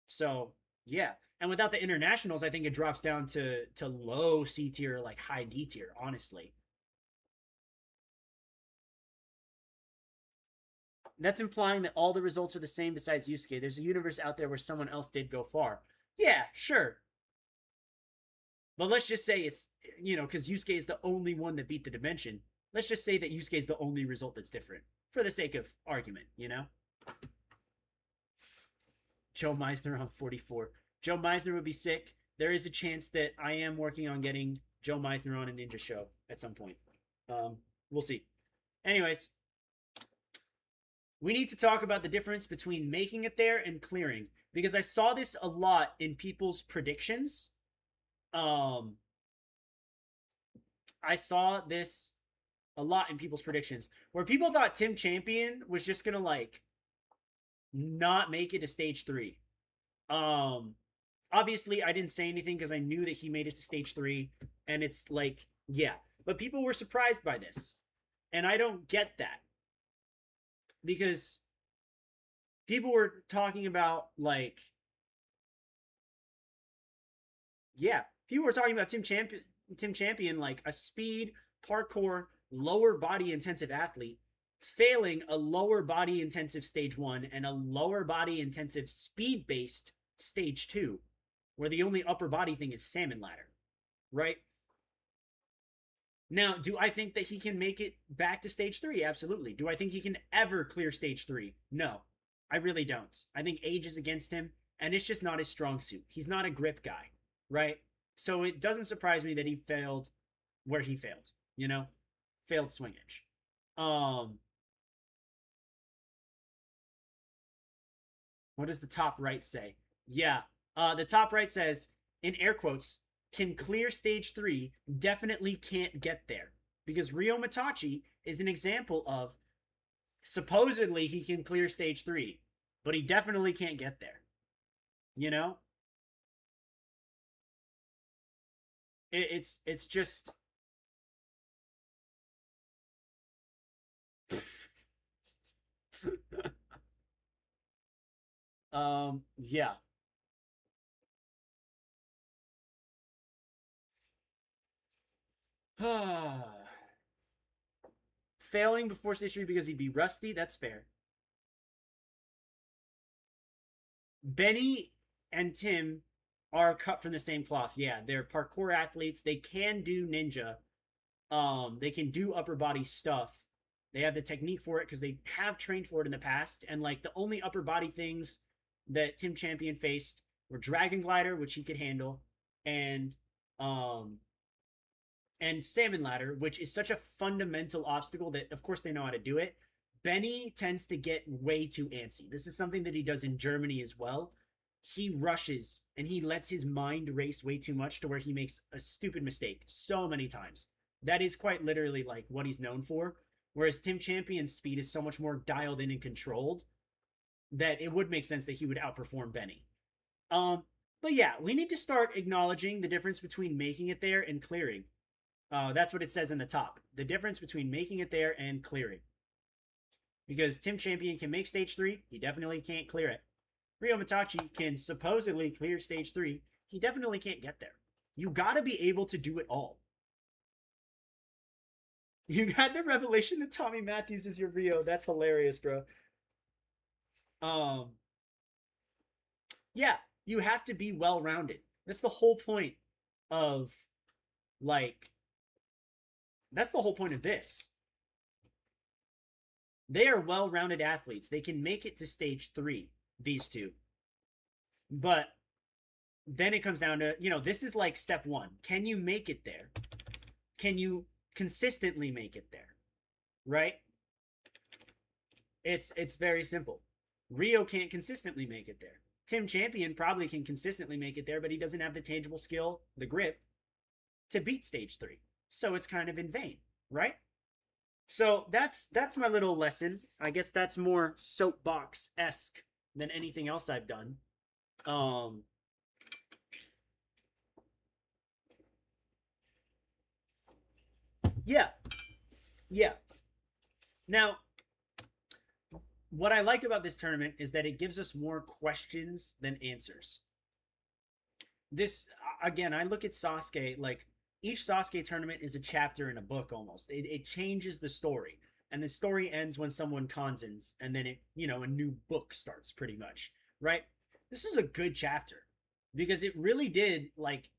A: So, yeah. And without the internationals, I think it drops down to low C tier, like high D tier, honestly. That's implying that all the results are the same besides Yusuke. There's a universe out there where someone else did go far. Yeah, sure. But let's just say it's, because Yusuke is the only one that beat the dimension. Let's just say that Yusuke is the only result that's different, for the sake of argument, Joe Meisner on 44. Joe Meisner would be sick. There is a chance that I am working on getting Joe Meisner on a ninja show at some point. We'll see. Anyways, we need to talk about the difference between making it there and clearing, because I saw this a lot in people's predictions. I saw this a lot in people's predictions where people thought Tim Champion was just gonna not make it to stage 3. Obviously I didn't say anything because I knew that he made it to stage 3, and it's yeah, but people were surprised by this, and I don't get that, because people were talking about people were talking about Tim Champion like a speed, parkour, lower body intensive athlete, failing a lower body intensive stage 1 and a lower body intensive speed based stage 2, where the only upper body thing is salmon ladder, right? Now, do I think that he can make it back to stage 3? Absolutely. Do I think he can ever clear stage 3? No, I really don't. I think age is against him, and it's just not his strong suit. He's not a grip guy, right? So it doesn't surprise me that he failed where he failed, failed swing edge. What does the top right say? Yeah, the top right says, in air quotes, can clear stage 3, definitely can't get there. Because Ryo Mitachi is an example of, supposedly he can clear stage 3, but he definitely can't get there. It's just... yeah. Failing before stage 3 because he'd be rusty, that's fair. Benny and Tim are cut from the same cloth. Yeah, they're parkour athletes. They can do ninja. They can do upper body stuff. They have the technique for it because they have trained for it in the past. And the only upper body things that Tim Champion faced were Dragon Glider, which he could handle, and Salmon Ladder, which is such a fundamental obstacle that, of course, they know how to do it. Benny tends to get way too antsy. This is something that he does in Germany as well. He rushes and he lets his mind race way too much to where he makes a stupid mistake so many times. That is quite literally what he's known for. Whereas Tim Champion's speed is so much more dialed in and controlled that it would make sense that he would outperform Benny. But yeah, we need to start acknowledging the difference between making it there and clearing. That's what it says in the top. The difference between making it there and clearing. Because Tim Champion can make stage 3, he definitely can't clear it. Ryo Mitachi can supposedly clear stage 3, he definitely can't get there. You gotta be able to do it all. You got the revelation that Tommy Matthews is your Ryo. That's hilarious, bro. Yeah, you have to be well-rounded. That's the whole point of that's the whole point of this. They are well-rounded athletes. They can make it to stage 3, these two. But then it comes down to, this is step 1. Can you make it there? Can you consistently make it there? Right? It's very simple. Ryo can't consistently make it there. Tim Champion probably can consistently make it there, but he doesn't have the tangible skill, the grip, to beat stage 3. So it's kind of in vain, right? So that's my little lesson. I guess that's more soapbox-esque than anything else I've done. Yeah, yeah. Now, what I like about this tournament is that it gives us more questions than answers. This again, I look at Sasuke like each Sasuke tournament is a chapter in a book almost. It changes the story, and the story ends when someone consens, and then a new book starts pretty much, right? This is a good chapter because it really did like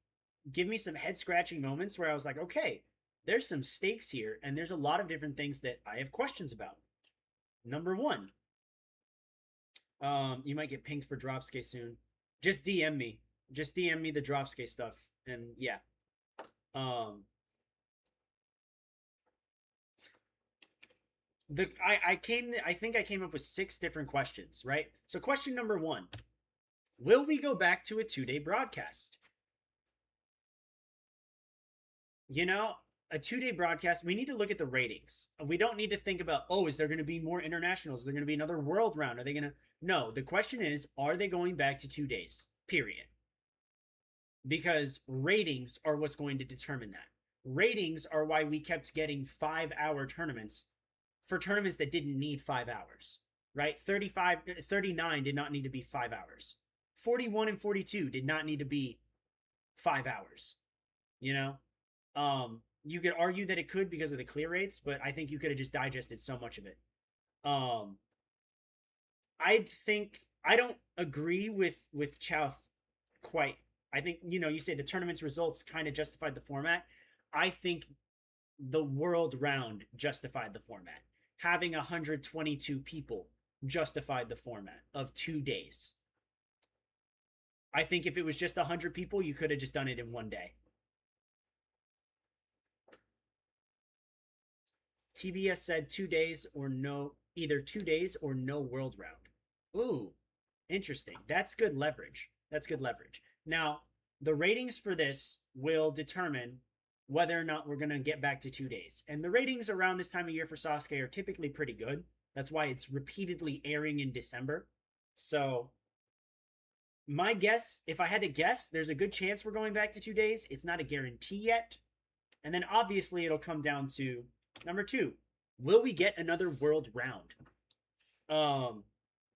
A: give me some head scratching moments where I was like, okay, there's some stakes here, and there's a lot of different things that I have questions about. Number one, you might get pinged for Dropsky soon. Just DM me. Just DM me the Dropsky stuff, and yeah. Um, I think I came up with 6 different questions, right? So question number one: will we go back to a 2-day broadcast? You know, a 2-day broadcast. We need to look at the ratings. We don't need to think about, oh, is there going to be more internationals? Is there going to be another world round? Are they going to? No. The question is, are they going back to 2 days? Period. Because ratings are what's going to determine that. Ratings are why we kept getting 5-hour tournaments for tournaments that didn't need 5 hours, right? 39 did not need to be 5 hours. 41 and 42 did not need to be 5 hours, you know? You could argue that it could because of the clear rates, but I think you could have just digested so much of it. Um, I think I don't agree with Chouth quite. I think you say the tournament's results kind of justified the format. I think the world round justified the format. Having 122 people justified the format of 2 days. I think if it was just 100 people, you could have just done it in one day. TBS said 2 days or no, either 2 days or no world round. Ooh, interesting. That's good leverage. That's good leverage. Now, the ratings for this will determine whether or not we're going to get back to 2 days. And the ratings around this time of year for Sasuke are typically pretty good. That's why it's repeatedly airing in December. So, my guess, if I had to guess, there's a good chance we're going back to 2 days. It's not a guarantee yet. And then obviously it'll come down to number 2. Will we get another world round?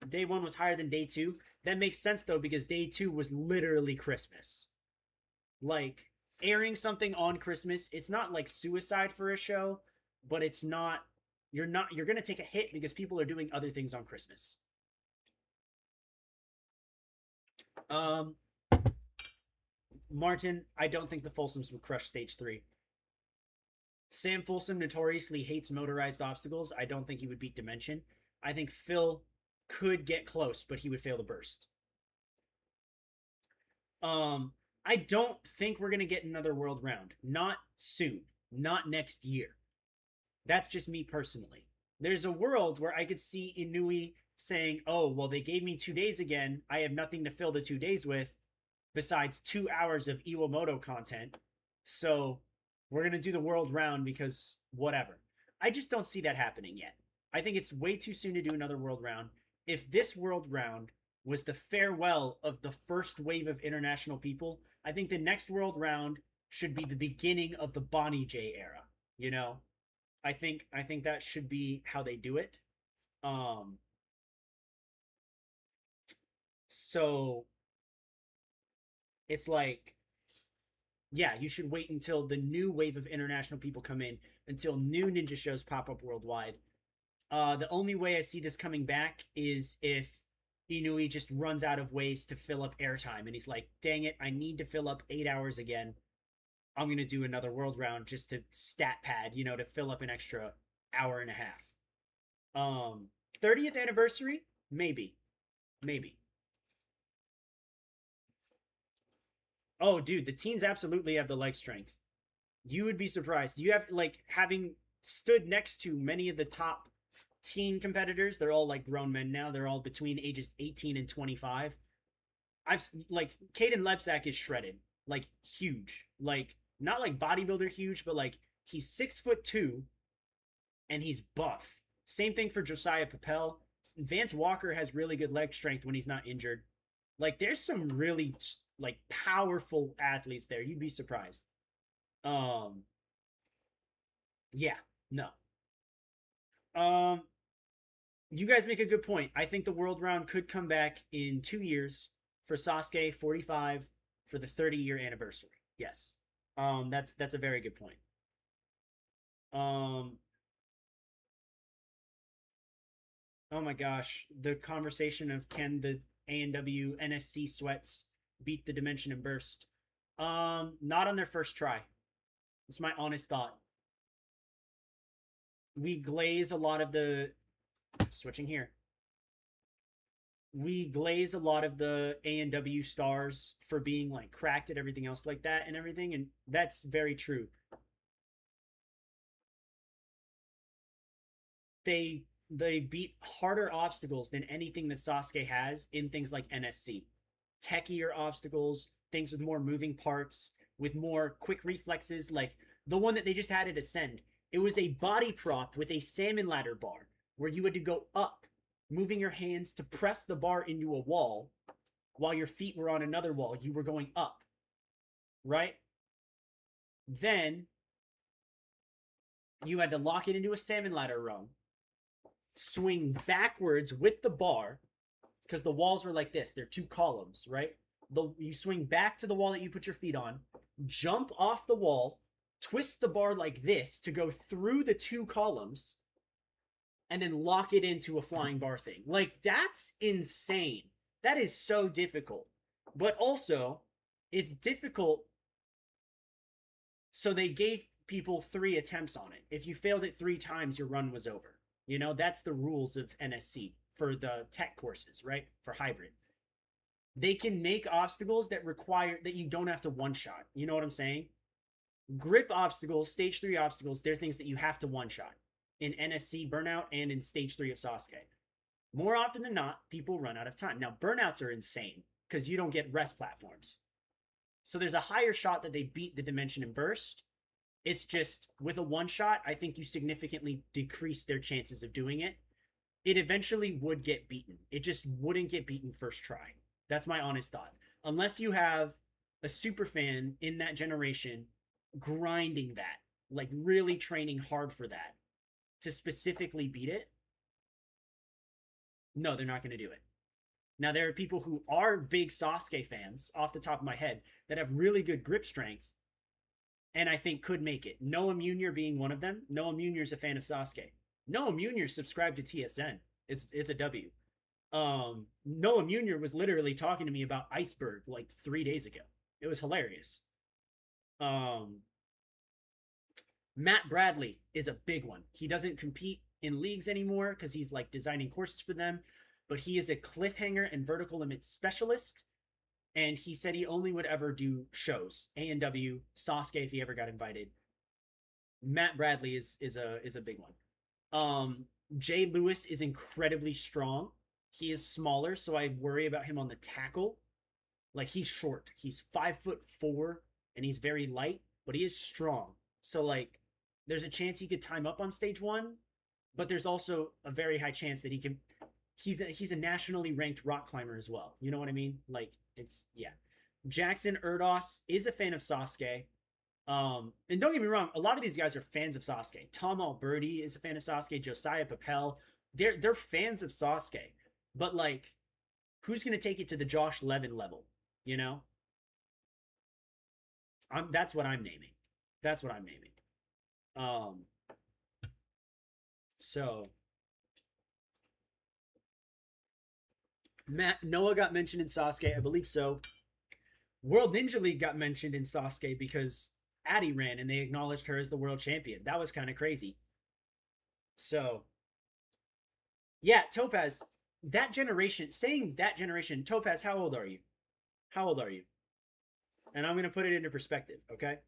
A: Day 1 was higher than day 2. That makes sense though because day 2 was literally Christmas. Like airing something on Christmas, it's not like suicide for a show, but it's not you're going to take a hit because people are doing other things on Christmas. Martin, I don't think the Folsoms would crush stage 3. Sam Folsom notoriously hates motorized obstacles. I don't think he would beat Dimension. I think Phil could get close, but he would fail the burst. I don't think we're gonna get another world round. Not soon. Not next year. That's just me personally. There's a world where I could see Inui saying, "Oh, well, they gave me 2 days again. I have nothing to fill the 2 days with, besides 2 hours of Iwamoto content. So we're gonna do the world round because whatever." I just don't see that happening yet. I think it's way too soon to do another world round. If this world round was the farewell of the first wave of international people, I think the next world round should be the beginning of the Bonnie J era. You know, I think that should be how they do it. So it's like, yeah, you should wait until the new wave of international people come in, until new ninja shows pop up worldwide. The only way I see this coming back is if Inui just runs out of ways to fill up airtime and he's like, dang it, I need to fill up 8 hours again. I'm going to do another world round just to stat pad, to fill up an extra hour and a half. 30th anniversary? Maybe. Maybe. Oh, dude, the teens absolutely have the leg strength. You would be surprised. You have, like, having stood next to many of the top teen competitors, they're all, like, grown men now. They're all between ages 18 and 25. Caden Lepsack is shredded. Like, huge. Like, not like bodybuilder huge, but, like, he's 6'2", and he's buff. Same thing for Josiah Papel. Vance Walker has really good leg strength when he's not injured. Like, there's some really, like, powerful athletes there. You'd be surprised. Yeah, no. Um, you guys make a good point. I think the world round could come back in 2 years for Sasuke 45 for the 30-year anniversary. Yes. That's a very good point. Um, oh my gosh, the conversation of can the A&W NSC sweats beat the Dimension and Burst? Not on their first try. It's my honest thought. We glaze a lot of the switching here. We glaze a lot of the A&W stars for being like cracked at everything else like that and everything, and that's very true. They beat harder obstacles than anything that Sasuke has in things like NSC. Techier obstacles, things with more moving parts, with more quick reflexes, like the one that they just had at Ascend. It was a body prop with a salmon ladder bar where you had to go up, moving your hands to press the bar into a wall while your feet were on another wall. You were going up, right? Then you had to lock it into a salmon ladder rung, swing backwards with the bar because the walls were like this. They're two columns, right? You swing back to the wall that you put your feet on, jump off the wall, twist the bar like this to go through the two columns, and then lock it into a flying bar thing. Like, that's insane. That is so difficult. But also, it's difficult, so they gave people 3 attempts on it. If you failed it 3 times, your run was over. You know, that's the rules of NSC for the tech courses, right? For hybrid. They can make obstacles that require that you don't have to one shot. You know what I'm saying? Grip obstacles, stage 3 obstacles, they're things that you have to one shot in NSC Burnout and in stage 3 of Sasuke. More often than not, people run out of time. Now, burnouts are insane because you don't get rest platforms. So there's a higher shot that they beat the Dimension and Burst. It's just with a one shot, I think you significantly decrease their chances of doing it. It eventually would get beaten. It just wouldn't get beaten first try. That's my honest thought. Unless you have a super fan in that generation grinding that, like really training hard for that to specifically beat it, no, they're not going to do it. Now, there are people who are big Sasuke fans, off the top of my head, that have really good grip strength and I think could make it. Noah Munier being one of them. Noah Munier is a fan of Sasuke. Noah Munier subscribed to TSN. It's a W. Noah Munier was literally talking to me about Iceberg like 3 days ago. It was hilarious. Matt Bradley is a big one. He doesn't compete in leagues anymore because he's like designing courses for them, but he is a cliffhanger and vertical limit specialist. And he said he only would ever do shows, A&W, Sasuke if he ever got invited. Matt Bradley is a big one. Jay Lewis is incredibly strong. He is smaller, so I worry about him on the tackle. Like, he's short. He's 5'4", and he's very light, but he is strong. So like, there's a chance he could time up on stage 1, but there's also a very high chance that he can. He's a nationally ranked rock climber as well. You know what I mean? Like, it's, yeah. Jackson Erdos is a fan of Sasuke. And don't get me wrong, a lot of these guys are fans of Sasuke. Tom Alberti is a fan of Sasuke. Josiah Papel, they're fans of Sasuke. But like, who's gonna take it to the Josh Levin level? You know, that's what I'm naming. That's what I'm naming. Um, so Noah got mentioned in Sasuke, I believe so. World Ninja League got mentioned in Sasuke because Addie ran and they acknowledged her as the world champion. That was kind of crazy. So, yeah, Topaz, that generation, saying that generation, Topaz, how old are you? How old are you? And I'm going to put it into perspective, okay?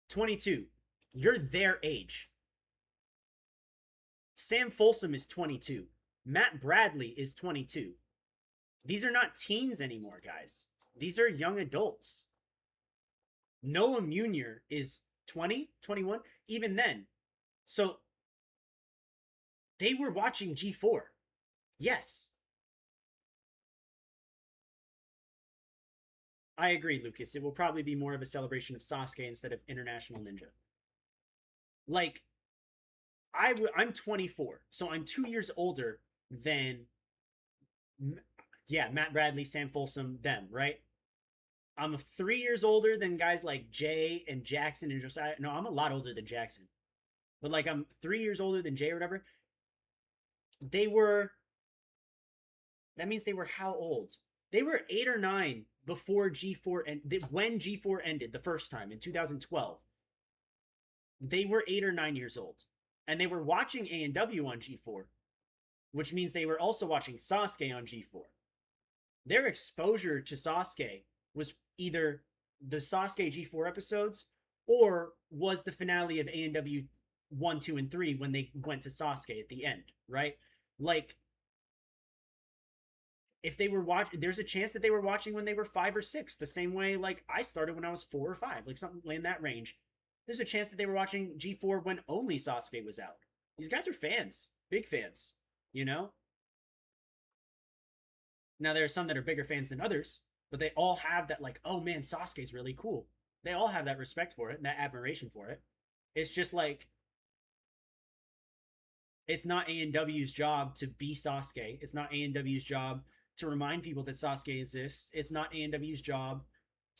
A: "22. You're their age. Sam Folsom is 22. Matt Bradley is 22. These are not teens anymore, guys. These are young adults. Noah Munier is 20, 21, even then. So they were watching G4. Yes. I agree, Lucas. It will probably be more of a celebration of Sasuke instead of International Ninja. Like, I'm 24, so I'm 2 years older than, yeah, Matt Bradley, Sam Folsom, them, right? I'm 3 years older than guys like Jay and Jackson and Josiah. No, I'm a lot older than Jackson, but like I'm 3 years older than Jay or whatever. They were. That means they were how old? They were 8 or 9 before G4 and when G4 ended the first time in 2012. They were 8 or 9 years old, and they were watching A&W on G4, which means they were also watching Sasuke on G4. Their exposure to Sasuke was either the Sasuke G4 episodes or was the finale of A&W 1, 2, and 3 when they went to Sasuke at the end, right? Like, if they were watching, there's a chance that they were watching when they were 5 or 6, the same way like I started when I was 4 or 5, like something in that range. There's a chance that they were watching G4 when only Sasuke was out. These guys are fans, big fans, you know? Now, there are some that are bigger fans than others, but they all have that, like, oh man, Sasuke's really cool. They all have that respect for it and that admiration for it. It's just like, it's not A&W's job to be Sasuke. It's not A&W's job to remind people that Sasuke exists. It's not A&W's job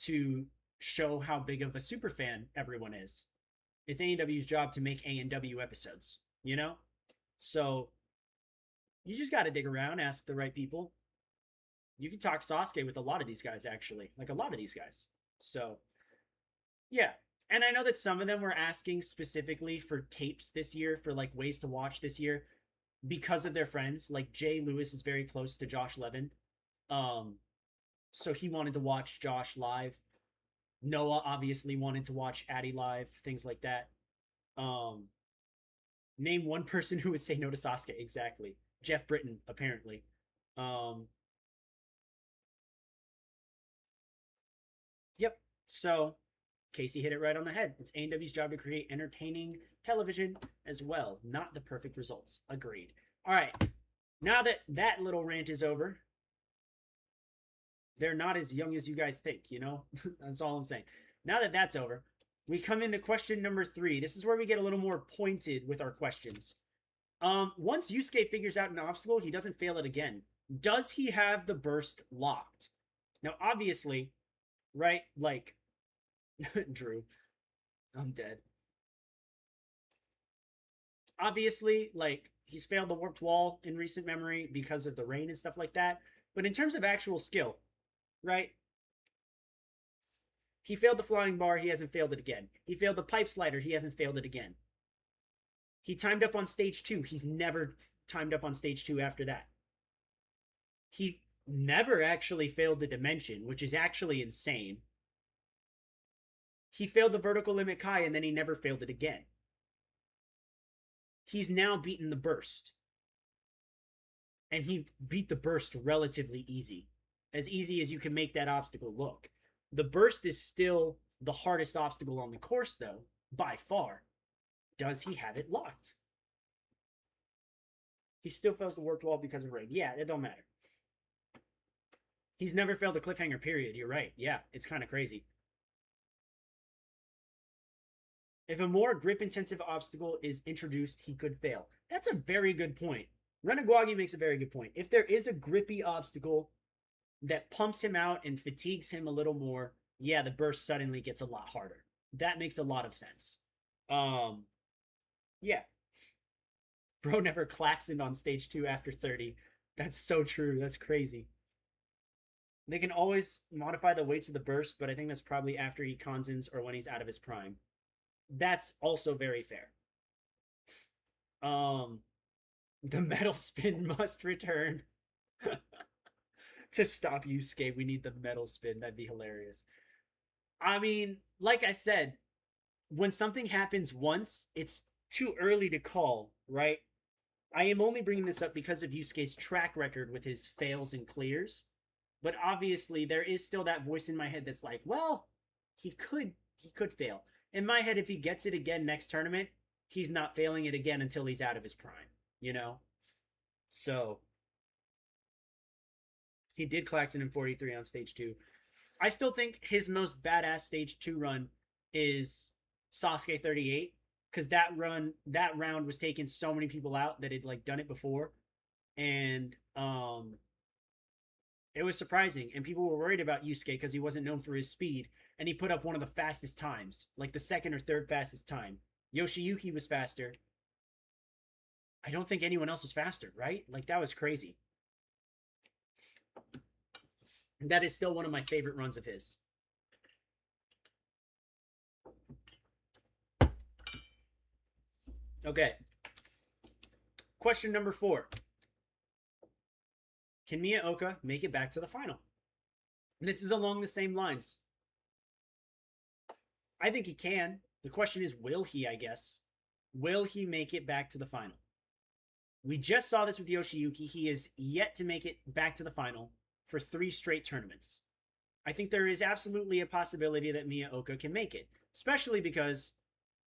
A: to show how big of a super fan everyone is. It's A&W's job to make A&W episodes, you know? So you just got to dig around, ask the right people. You can talk Sasuke with a lot of these guys, actually, like a lot of these guys. So yeah. And I know that some of them were asking specifically for tapes this year, for like ways to watch this year because of their friends. Like Jay Lewis is very close to Josh Levin. So he wanted to watch Josh live. Noah obviously wanted to watch Addy live, things like that. Name one person who would say no to Sasuke. Exactly. Jeff Britton, apparently. Yep. So Casey hit it right on the head. It's A&W's job to create entertaining television as well, not the perfect results. Agreed. All right. Now that that little rant is over, they're not as young as you guys think, you know? That's all I'm saying. Now that that's over, we come into question number 3. This is where we get a little more pointed with our questions. Once Yusuke figures out an obstacle, he doesn't fail it again. Does he have the burst locked? Now, obviously, right? Like, Drew, I'm dead. Obviously, like, he's failed the warped wall in recent memory because of the rain and stuff like that. But in terms of actual skill, right? He failed the flying bar, he hasn't failed it again. He failed the pipe slider, he hasn't failed it again. He timed up on stage 2, he's never timed up on stage 2 after that. He never actually failed the dimension, which is actually insane. He failed the vertical limit Kai, and then he never failed it again. He's now beaten the burst. And he beat the burst relatively easy. As easy as you can make that obstacle look. The burst is still the hardest obstacle on the course, though, by far. Does he have it locked? He still fails the warped wall because of rain. Yeah, it don't matter. He's never failed a cliffhanger, period. You're right. Yeah, it's kind of crazy. If a more grip-intensive obstacle is introduced, he could fail. That's a very good point. Renegwagi makes a very good point. If there is a grippy obstacle that pumps him out and fatigues him a little more, yeah, the burst suddenly gets a lot harder. That makes a lot of sense. Yeah. Bro never klaxoned on stage 2 after 30. That's so true. That's crazy. They can always modify the weights of the burst, but I think that's probably after he Kanzens or when he's out of his prime. That's also very fair. The metal spin must return. To stop Yusuke, we need the metal spin. That'd be hilarious. I mean, like I said, when something happens once, it's too early to call, right? I am only bringing this up because of Yusuke's track record with his fails and clears. But obviously, there is still that voice in my head that's like, well, he could fail. In my head, if he gets it again next tournament, he's not failing it again until he's out of his prime, you know? So, he did klaxon in 43 on stage 2. I still think his most badass stage 2 run is Sasuke 38 because that round was taking so many people out that had like done it before, and it was surprising, and people were worried about Yusuke because he wasn't known for his speed, and he put up one of the fastest times, like the second or third fastest time. Yoshiyuki was faster. I don't think anyone else was faster, right? Like that was crazy. That is still one of my favorite runs of his. Okay. Question number 4. Can Miyaoka make it back to the final? And this is along the same lines. I think he can. The question is, will he, I guess? Will he make it back to the final? We just saw this with Yoshiyuki. He is yet to make it back to the final for 3 straight tournaments. I think there is absolutely a possibility that Miyaoka can make it, especially because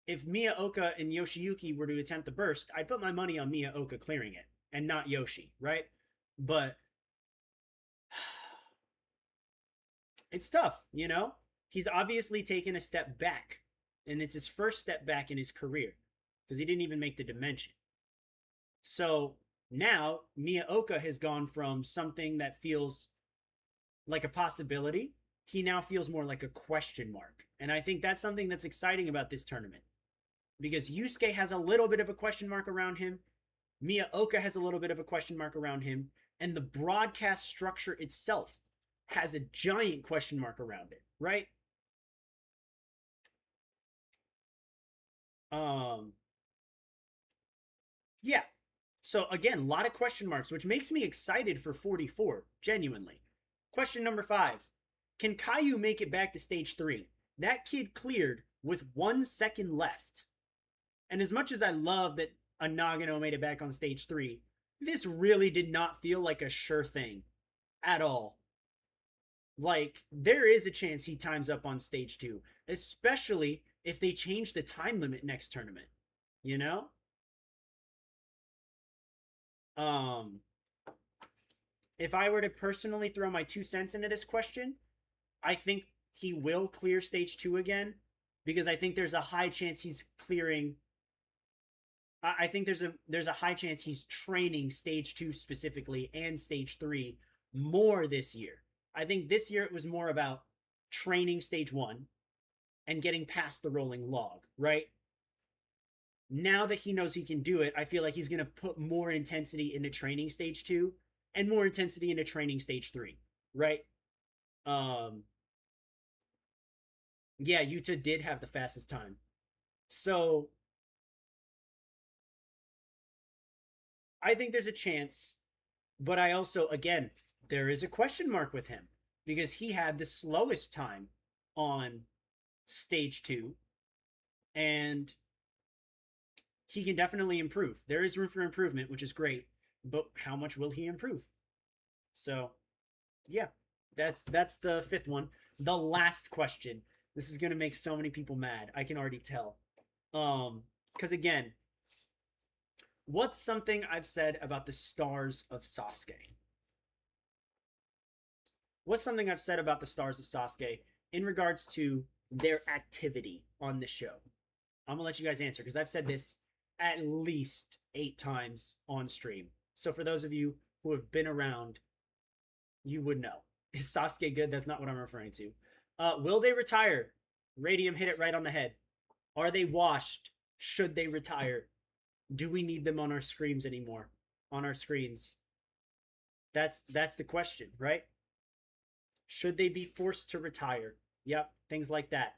A: if Miyaoka and Yoshiyuki were to attempt the burst, I'd put my money on Miyaoka clearing it and not Yoshi, right? But it's tough, you know? He's obviously taken a step back, and it's his first step back in his career because he didn't even make the dimension. So now Miyaoka has gone from something that feels like a possibility. He now feels more like a question mark. And I think that's something that's exciting about this tournament because Yusuke has a little bit of a question mark around him. Miyaoka has a little bit of a question mark around him. And the broadcast structure itself has a giant question mark around it, right? Yeah. So again, a lot of question marks, which makes me excited for 44, genuinely. Question number 5. Can Caillou make it back to stage 3? That kid cleared with 1 second left. And as much as I love that a Nagano made it back on stage 3, this really did not feel like a sure thing at all. Like, there is a chance he times up on stage 2, especially if they change the time limit next tournament, you know? If I were to personally throw my 2 cents into this question, I think he will clear stage 2 again because I think there's a high chance he's clearing. I think there's a high chance he's training stage 2 specifically and stage 3 more this year. I think this year it was more about training stage 1 and getting past the rolling log, right? Now that he knows he can do it, I feel like he's going to put more intensity into training stage 2 and more intensity into training stage 3, right? Yeah, Yuta did have the fastest time. So I think there's a chance, but I also, again, there is a question mark with him because he had the slowest time on stage 2 and he can definitely improve. There is room for improvement, which is great, but how much will he improve? So, yeah, that's the 5th one. The last question. This is going to make so many people mad. I can already tell. Cuz again, what's something I've said about the stars of Sasuke? What's something I've said about the stars of Sasuke in regards to their activity on the show? I'm going to let you guys answer because I've said this at least 8 times on stream. So for those of you who have been around, you would know. Is Sasuke good? That's not what I'm referring to. Will they retire? Radium hit it right on the head. Are they washed? Should they retire? Do we need them on our screens anymore? On our screens? That's the question, right? Should they be forced to retire? Yep, things like that.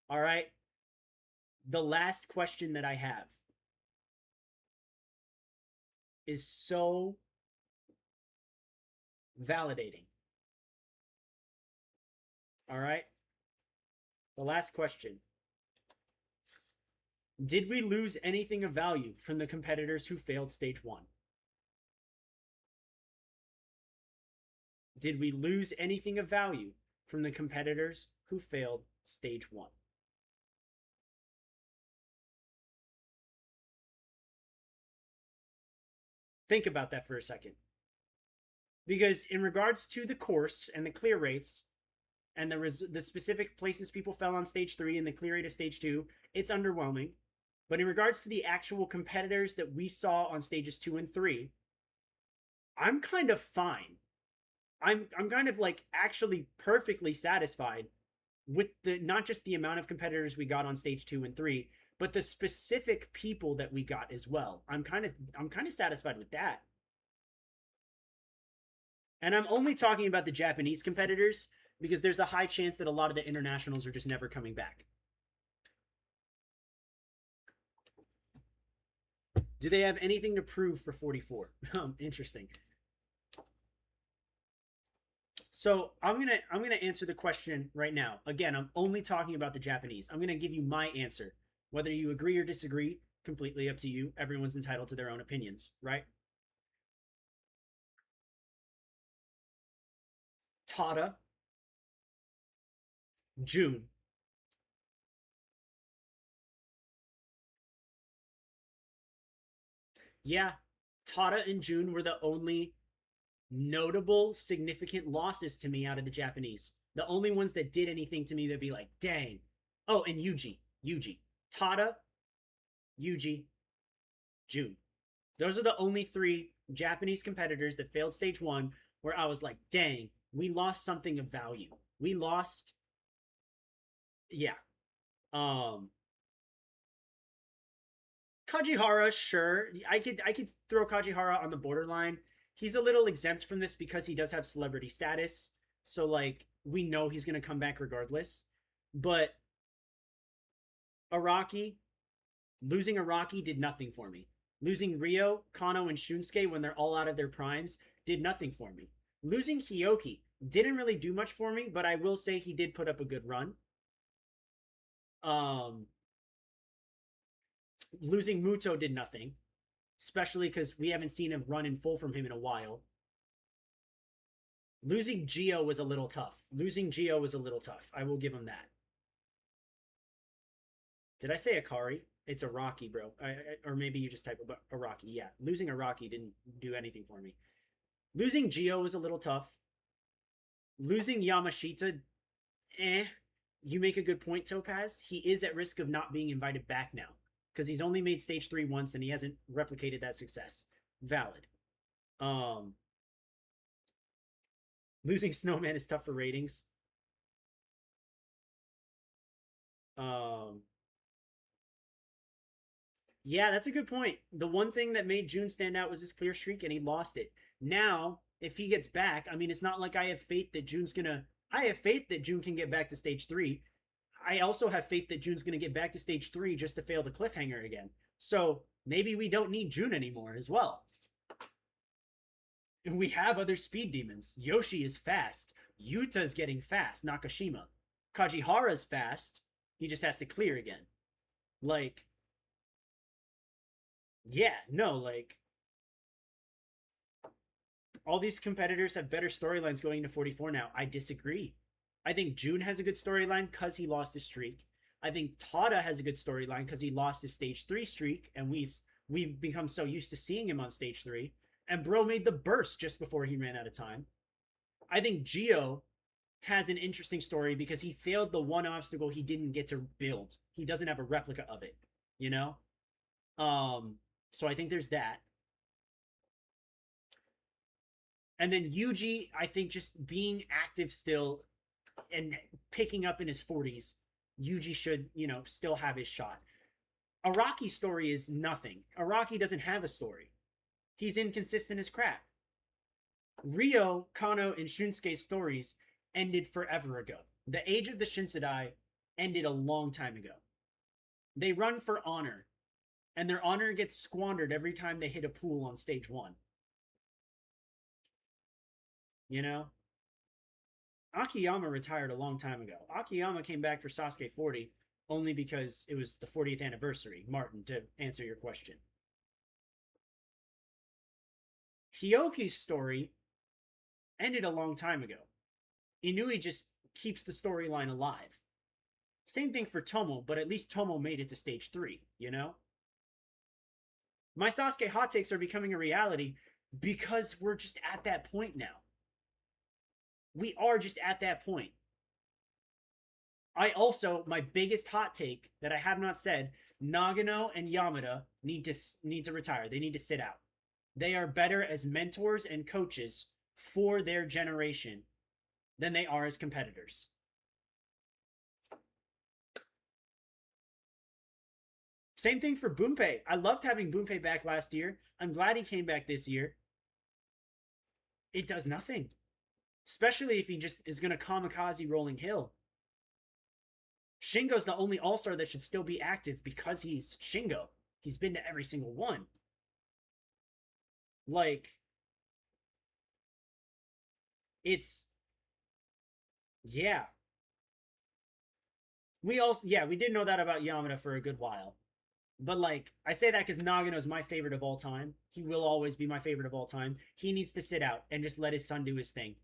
A: All right. The last question that I have is so validating. All right. The last question. Did we lose anything of value from the competitors who failed stage 1? Did we lose anything of value from the competitors who failed stage 1? Think about that for a second. Because in regards to the course and the clear rates, and the specific places people fell on stage 3 and the clear rate of stage 2, it's underwhelming. But in regards to the actual competitors that we saw on stages 2 and 3, I'm kind of fine. I'm kind of like actually perfectly satisfied with the not just the amount of competitors we got on stage 2 and 3, but the specific people that we got as well. I'm kind of satisfied with that. And I'm only talking about the Japanese competitors because there's a high chance that a lot of the internationals are just never coming back. Do they have anything to prove for 44? Interesting. So I'm gonna answer the question right now. Again, I'm only talking about the Japanese. I'm gonna give you my answer. Whether you agree or disagree, completely up to you. Everyone's entitled to their own opinions, right? Tada, June. Yeah, Tada and June were the only notable, significant losses to me out of the Japanese. The only ones that did anything to me that'd be like, dang. Oh, and Yuji. Tada, Yuji, June. Those are the only 3 Japanese competitors that failed stage 1 where I was like, dang, we lost something of value. We lost, yeah. Um, Kajihara, sure. I could throw Kajihara on the borderline. He's a little exempt from this because he does have celebrity status. So like we know he's gonna come back regardless. But Araki, losing Araki did nothing for me. Losing Ryo, Kano, and Shunsuke when they're all out of their primes did nothing for me. Losing Hyoki didn't really do much for me, but I will say he did put up a good run. Um, Losing Muto did nothing, especially because we haven't seen a run in full from him in a while. Losing Gio was a little tough. I will give him that. Did I say Akari? It's Araki, bro. Or maybe you just type Araki. Yeah, losing Araki didn't do anything for me. Losing Gio was a little tough. Losing Yamashita, You make a good point, Topaz. He is at risk of not being invited back now because he's only made stage 3 once and he hasn't replicated that success. Valid. Losing Snowman is tough for ratings. Yeah, that's a good point. The one thing that made June stand out was his clear streak, and he lost it. Now, if he gets back, I mean, it's not like I have faith that I have faith that June can get back to stage 3. I also have faith that June's gonna get back to stage 3 just to fail the cliffhanger again. So maybe we don't need June anymore as well. We have other speed demons. Yoshi is fast. Yuta's getting fast. Nakashima. Kajihara's fast. He just has to clear again. Like, yeah, no, like, all these competitors have better storylines going into 44 now. I disagree. I think June has a good storyline because he lost his streak. I think Tada has a good storyline because he lost his stage 3 streak, and we've become so used to seeing him on stage 3. And Bro made the burst just before he ran out of time. I think Gio has an interesting story because he failed the one obstacle he didn't get to build. He doesn't have a replica of it, you know? So I think there's that. And then Yuji, I think just being active still and picking up in his 40s, Yuji should, still have his shot. Araki's story is nothing. Araki doesn't have a story. He's inconsistent as crap. Ryo, Kano, and Shunsuke's stories ended forever ago. The age of the Shinsadai ended a long time ago. They run for honor, and their honor gets squandered every time they hit a pool on stage 1. Akiyama retired a long time ago. Akiyama came back for Sasuke 40 only because it was the 40th anniversary. Martin, to answer your question. Hyoki's story ended a long time ago. Inui just keeps the storyline alive. Same thing for Tomo, but at least Tomo made it to stage 3, My Sasuke hot takes are becoming a reality because we're just at that point now. We are just at that point. My biggest hot take that I have not said, Nagano and Yamada need to retire. They need to sit out. They are better as mentors and coaches for their generation than they are as competitors. Same thing for Bunpei. I loved having Bunpei back last year. I'm glad he came back this year. It does nothing. Especially if he just is going to kamikaze Rolling Hill. Shingo's the only all-star that should still be active because he's Shingo. He's been to every single one. Like, it's, yeah. We did know that about Yamada for a good while. But, like, I say that because Nagano's my favorite of all time. He will always be my favorite of all time. He needs to sit out and just let his son do his thing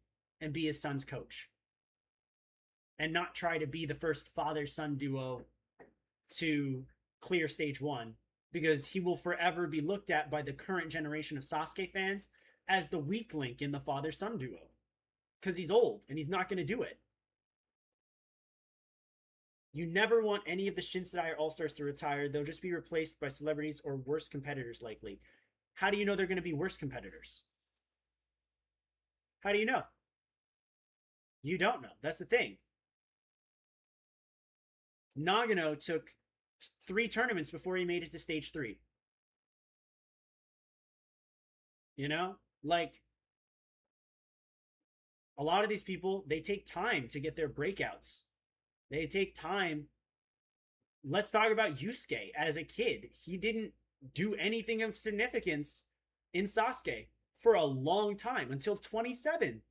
A: and be his son's coach. And not try to be the first father-son duo to clear stage 1. Because he will forever be looked at by the current generation of Sasuke fans as the weak link in the father-son duo. Because he's old and he's not going to do it. You never want any of the Shinsekai All-Stars to retire. They'll just be replaced by celebrities or worse competitors likely. How do you know they're going to be worse competitors? How do you know? You don't know. That's the thing. Nagano took 3 tournaments before he made it to stage 3. You know? Like, a lot of these people, they take time to get their breakouts. They take time. Let's talk about Yusuke as a kid. He didn't do anything of significance in Sasuke for a long time, until 27.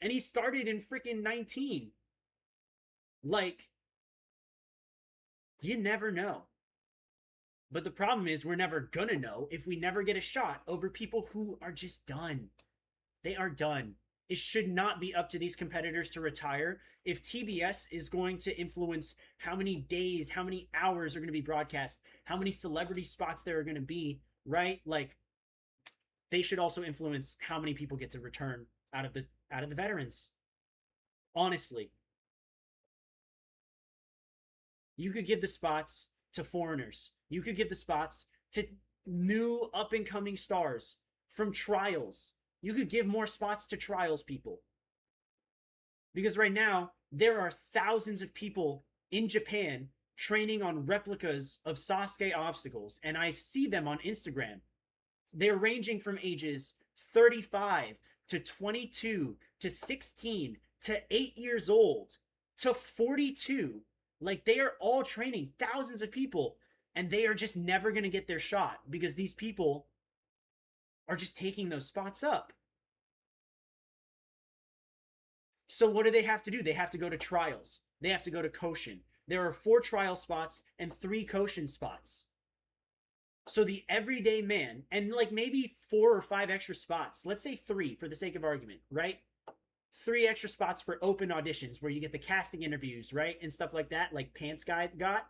A: And he started in freaking 19. Like, you never know. But the problem is we're never gonna know if we never get a shot over people who are just done. They are done. It should not be up to these competitors to retire. If TBS is going to influence how many days, how many hours are going to be broadcast, how many celebrity spots there are going to be, right? Like, they should also influence how many people get to return out of the veterans. Honestly. You could give the spots to foreigners. You could give the spots to new up-and-coming stars from trials. You could give more spots to trials people. Because right now, there are thousands of people in Japan training on replicas of Sasuke obstacles, and I see them on Instagram. They're ranging from ages 35 to 22 to 16 to 8 years old to 42. Like, they are all training, thousands of people, and they are just never going to get their shot because these people are just taking those spots up. So what do they have to do? They have to go to trials. They have to go to Koshin. There are 4 trial spots and 3 Koshin spots. So the everyday man, and like maybe 4 or 5 extra spots, let's say 3 for the sake of argument, right? 3 extra spots for open auditions where you get the casting interviews, right? And stuff like that, like Pants Guy got.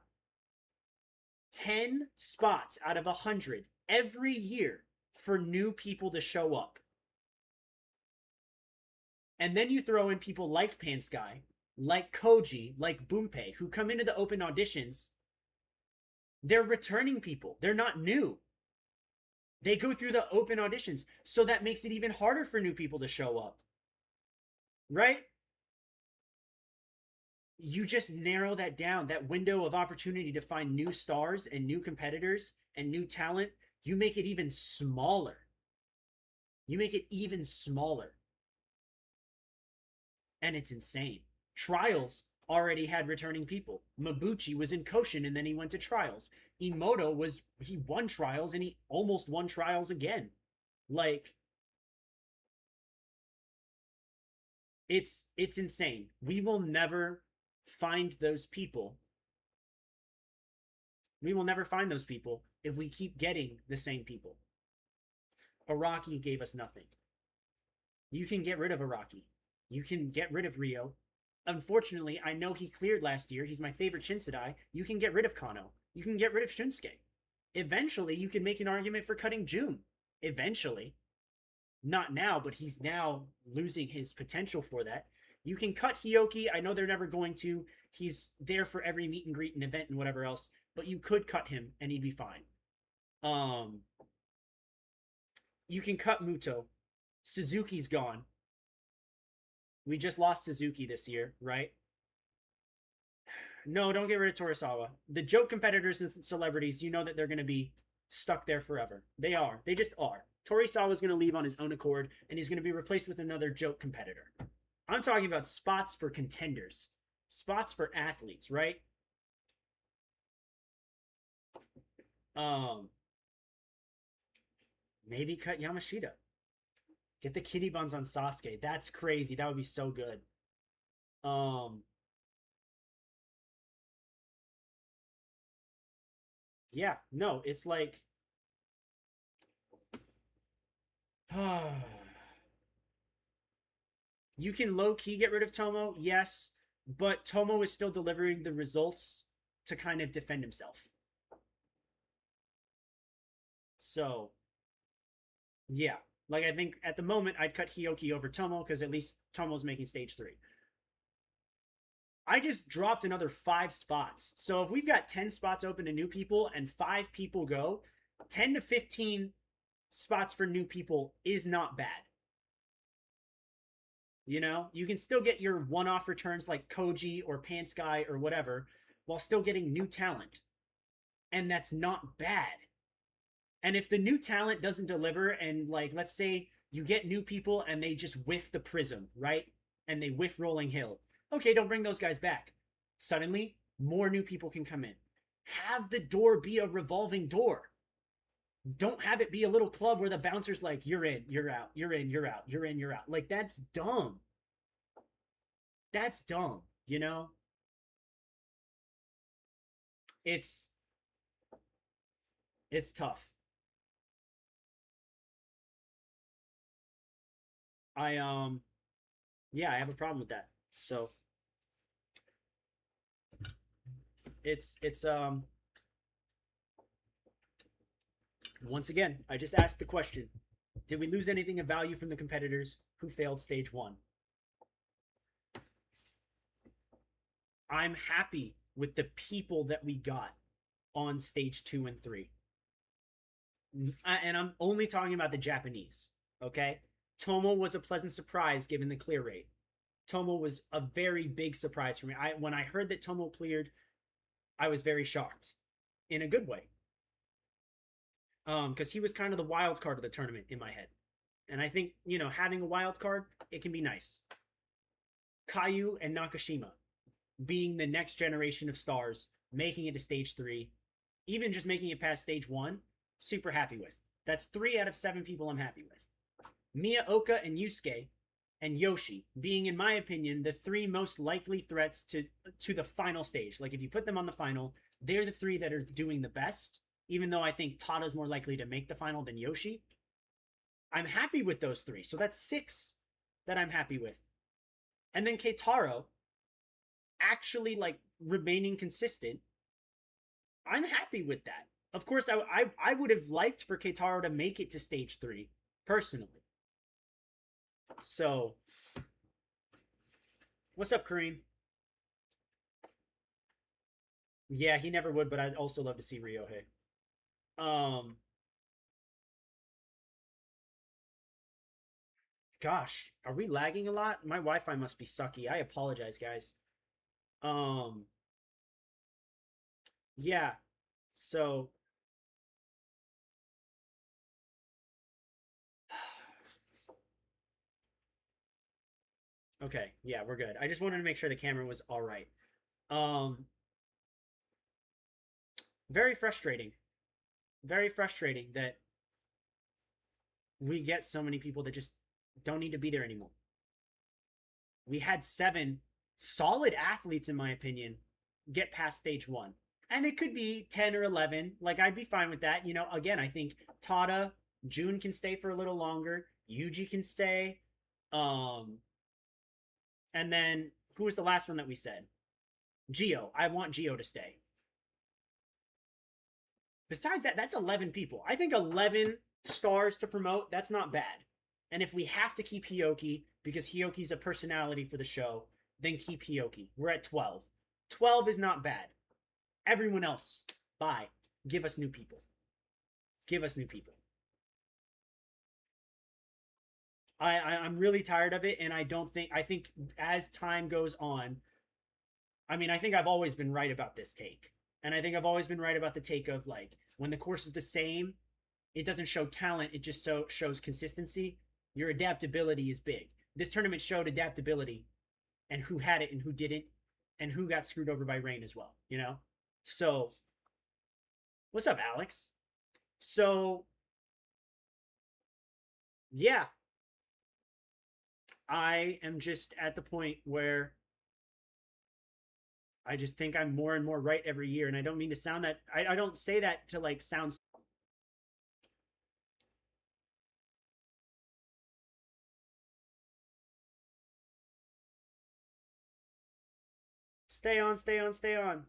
A: 10 spots out of 100 every year for new people to show up. And then you throw in people like Pants Guy, like Koji, like Bunpei, who come into the open auditions. They're returning people. They're not new. They go through the open auditions. So that makes it even harder for new people to show up. Right? You just narrow that down, that window of opportunity to find new stars and new competitors and new talent. You make it even smaller. You make it even smaller. And it's insane. Trials already had returning people. Mabuchi was in Koshin and then he went to trials. Imoto he won trials and he almost won trials again. Like, it's insane. We will never find those people. We will never find those people if we keep getting the same people. Araki gave us nothing. You can get rid of Araki. You can get rid of Ryo. Unfortunately, I know he cleared last year. He's my favorite Shinsekai. You can get rid of Kano. You can get rid of Shunsuke. Eventually, you can make an argument for cutting Jun. Eventually. Not now, but he's now losing his potential for that. You can cut Hioki. I know they're never going to. He's there for every meet and greet and event and whatever else, but you could cut him and he'd be fine. You can cut Muto. Suzuki's gone. We just lost Suzuki this year, right? No, don't get rid of Torisawa. The joke competitors and celebrities, you know that they're going to be stuck there forever. They are. They just are. Torisawa's going to leave on his own accord, and he's going to be replaced with another joke competitor. I'm talking about spots for contenders. Spots for athletes, right? Maybe cut Yamashita. Get the kitty buns on Sasuke. That's crazy. That would be so good. Yeah, no, it's like you can low key get rid of Tomo, yes, but Tomo is still delivering the results to kind of defend himself. So, yeah, like I think at the moment I'd cut Hioki over Tomo because at least Tomo's making stage 3. I just dropped another 5 spots. So if we've got 10 spots open to new people and 5 people go, 10 to 15 spots for new people is not bad. You know, you can still get your one-off returns like Koji or Pansky or whatever while still getting new talent. And that's not bad. And if the new talent doesn't deliver and like let's say you get new people and they just whiff the Prism, right? And they whiff Rolling Hill. Okay, don't bring those guys back. Suddenly, more new people can come in. Have the door be a revolving door. Don't have it be a little club where the bouncer's like, you're in, you're out, you're in, you're out, you're in, you're out. Like, that's dumb. That's dumb, you know? It's tough. Yeah, I have a problem with that. So it's once again, I just asked the question, did we lose anything of value from the competitors who failed stage 1? I'm happy with the people that we got on stage 2 and 3. And I'm only talking about the Japanese, okay? Tomo was a pleasant surprise given the clear rate. Tomo was a very big surprise for me. When I heard that Tomo cleared, I was very shocked in a good way. Because he was kind of the wild card of the tournament in my head. And I think, you know, having a wild card, it can be nice. Caillou and Nakashima being the next generation of stars, making it to stage 3, even just making it past stage 1, super happy with. That's 3 out of 7 people I'm happy with. Miyaoka and Yusuke and Yoshi being, in my opinion, the 3 most likely threats to the final stage. Like, if you put them on the final, they're the 3 that are doing the best, even though I think Tada's more likely to make the final than Yoshi. I'm happy with those 3. So that's 6 that I'm happy with. And then Keitaro actually, like, remaining consistent. I'm happy with that. Of course, I would have liked for Keitaro to make it to stage 3, personally. So, what's up, Kareem? Yeah, he never would, but I'd also love to see Ryohei. Gosh, are we lagging a lot? My Wi-Fi must be sucky. I apologize, guys. Um, yeah. So, okay, yeah, we're good. I just wanted to make sure the camera was all right. Um, very frustrating. Very frustrating that we get so many people that just don't need to be there anymore. We had 7 solid athletes, in my opinion, get past stage 1. And it could be 10 or 11. Like, I'd be fine with that. You know, again, I think Tada, June can stay for a little longer. Yuji can stay. And then, who was the last one that we said? Gio. I want Gio to stay. Besides that, that's 11 people. I think 11 stars to promote, that's not bad. And if we have to keep Hioki because Hioki's a personality for the show, then keep Hioki. We're at 12. 12 is not bad. Everyone else, bye. Give us new people. Give us new people. I'm really tired of it, and I think as time goes on, I mean, I think I've always been right about this take. And I think I've always been right about the take of like when the course is the same, it doesn't show talent, it just shows consistency. Your adaptability is big. This tournament showed adaptability and who had it and who didn't and who got screwed over by rain as well, you know? So, what's up, Alex? So, yeah, I am just at the point where I just think I'm more and more right every year. And I don't mean to sound that, I don't say that to like sound. Stay on, stay on, stay on.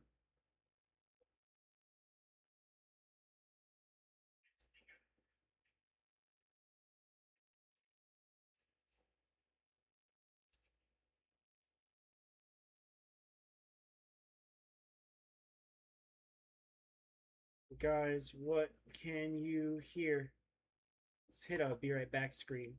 A: Guys, what can you hear? Let's hit a be right back screen.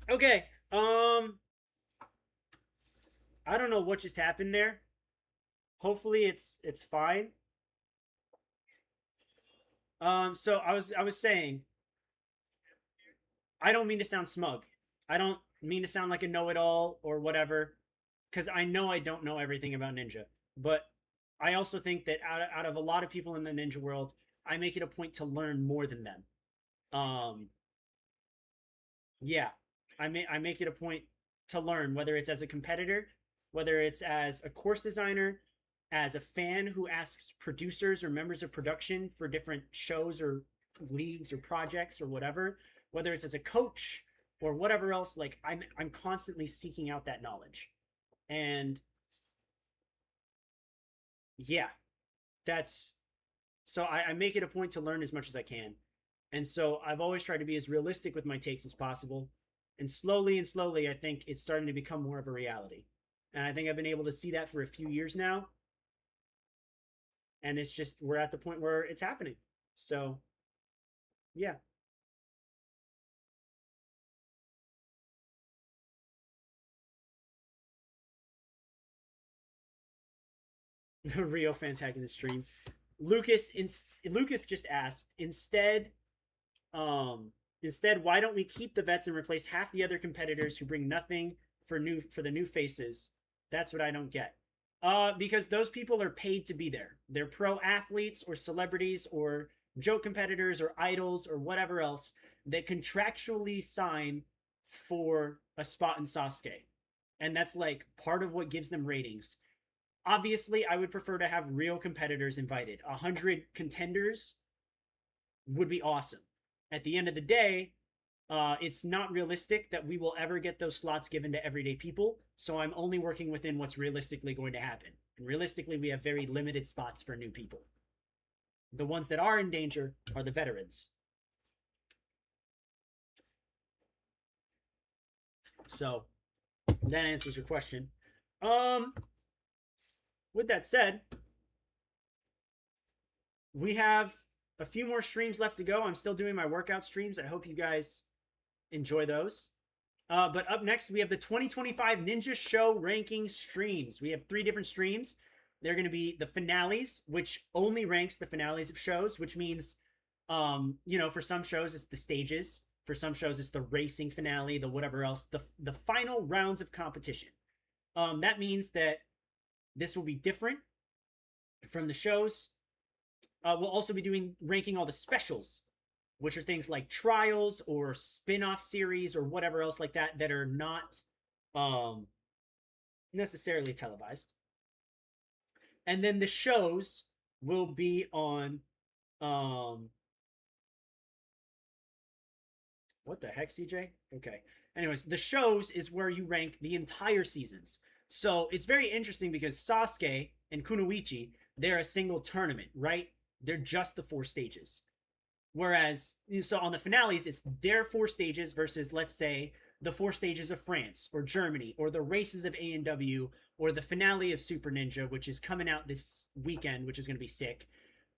A: Okay. I don't know what just happened there. Hopefully it's fine. So I was saying I don't mean to sound smug. I don't mean to sound like a know-it-all or whatever, because I know I don't know everything about ninja. But I also think that out of a lot of people in the ninja world, I make it a point to learn more than them. Um, yeah, I make it a point to learn, whether it's as a competitor, whether it's as a course designer, as a fan who asks producers or members of production for different shows or leagues or projects or whatever, whether it's as a coach or whatever else. Like I'm constantly seeking out that knowledge, and yeah, that's so I make it a point to learn as much as I can. And so I've always tried to be as realistic with my takes as possible. And slowly, I think it's starting to become more of a reality. And I think I've been able to see that for a few years now. And it's just, we're at the point where it's happening. So, yeah. Rio fans hacking the stream. Lucas just asked, um, instead, why don't we keep the vets and replace half the other competitors who bring nothing for the new faces? That's what I don't get. Because those people are paid to be there. They're pro athletes or celebrities or joke competitors or idols or whatever else that contractually sign for a spot in Sasuke. And that's like part of what gives them ratings. Obviously, I would prefer to have real competitors invited. 100 contenders would be awesome. At the end of the day, it's not realistic that we will ever get those slots given to everyday people. So I'm only working within what's realistically going to happen. And realistically, we have very limited spots for new people. The ones that are in danger are the veterans. So that answers your question. With that said, we have a few more streams left to go. I'm still doing my workout streams. I hope you guys enjoy those. But up next, we have the 2025 Ninja Show ranking streams. We have 3 different streams. They're going to be the finales, which only ranks the finales of shows, which means, for some shows, it's the stages. For some shows, it's the racing finale, the whatever else, the final rounds of competition. That means that this will be different from the shows. We'll also be ranking all the specials, which are things like trials or spin-off series or whatever else like that are not necessarily televised. And then the shows will be on Um, what the heck, CJ? Okay. Anyways, the shows is where you rank the entire seasons. So it's very interesting because Sasuke and Kunoichi, they're a single tournament, right? They're just the 4 stages. Whereas, so on the finales, it's their 4 stages versus, let's say, the 4 stages of France or Germany or the races of A&W or the finale of Super Ninja, which is coming out this weekend, which is going to be sick.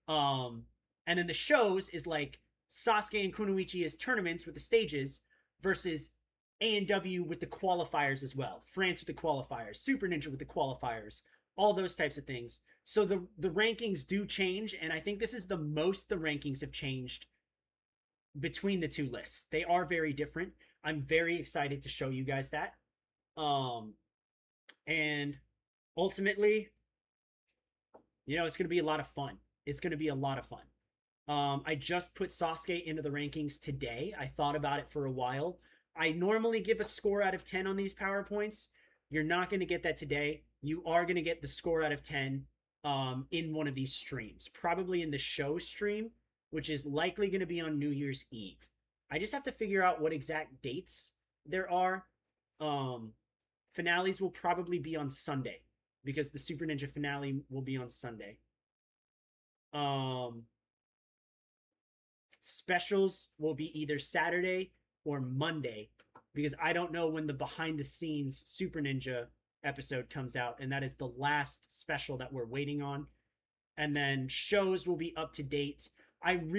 A: Um, and then the shows is like Sasuke and Kunoichi as tournaments with the stages versus A&W with the qualifiers as well. France with the qualifiers, Super Ninja with the qualifiers, all those types of things. So the rankings do change, and I think this is the most the rankings have changed between the two lists. They are very different. I'm very excited to show you guys that. And ultimately, it's going to be a lot of fun. It's going to be a lot of fun. I just put Sasuke into the rankings today. I thought about it for a while. I normally give a score out of 10 on these PowerPoints. You're not going to get that today. You are going to get the score out of 10 in one of these streams, probably in the show stream, which is likely going to be on New Year's Eve. I just have to figure out what exact dates there are. Finales will probably be on Sunday because the Super Ninja finale will be on Sunday. Specials will be either Saturday or Monday because I don't know when the behind the scenes Super Ninja episode comes out, and that is the last special that we're waiting on. And then shows will be up to date. I'm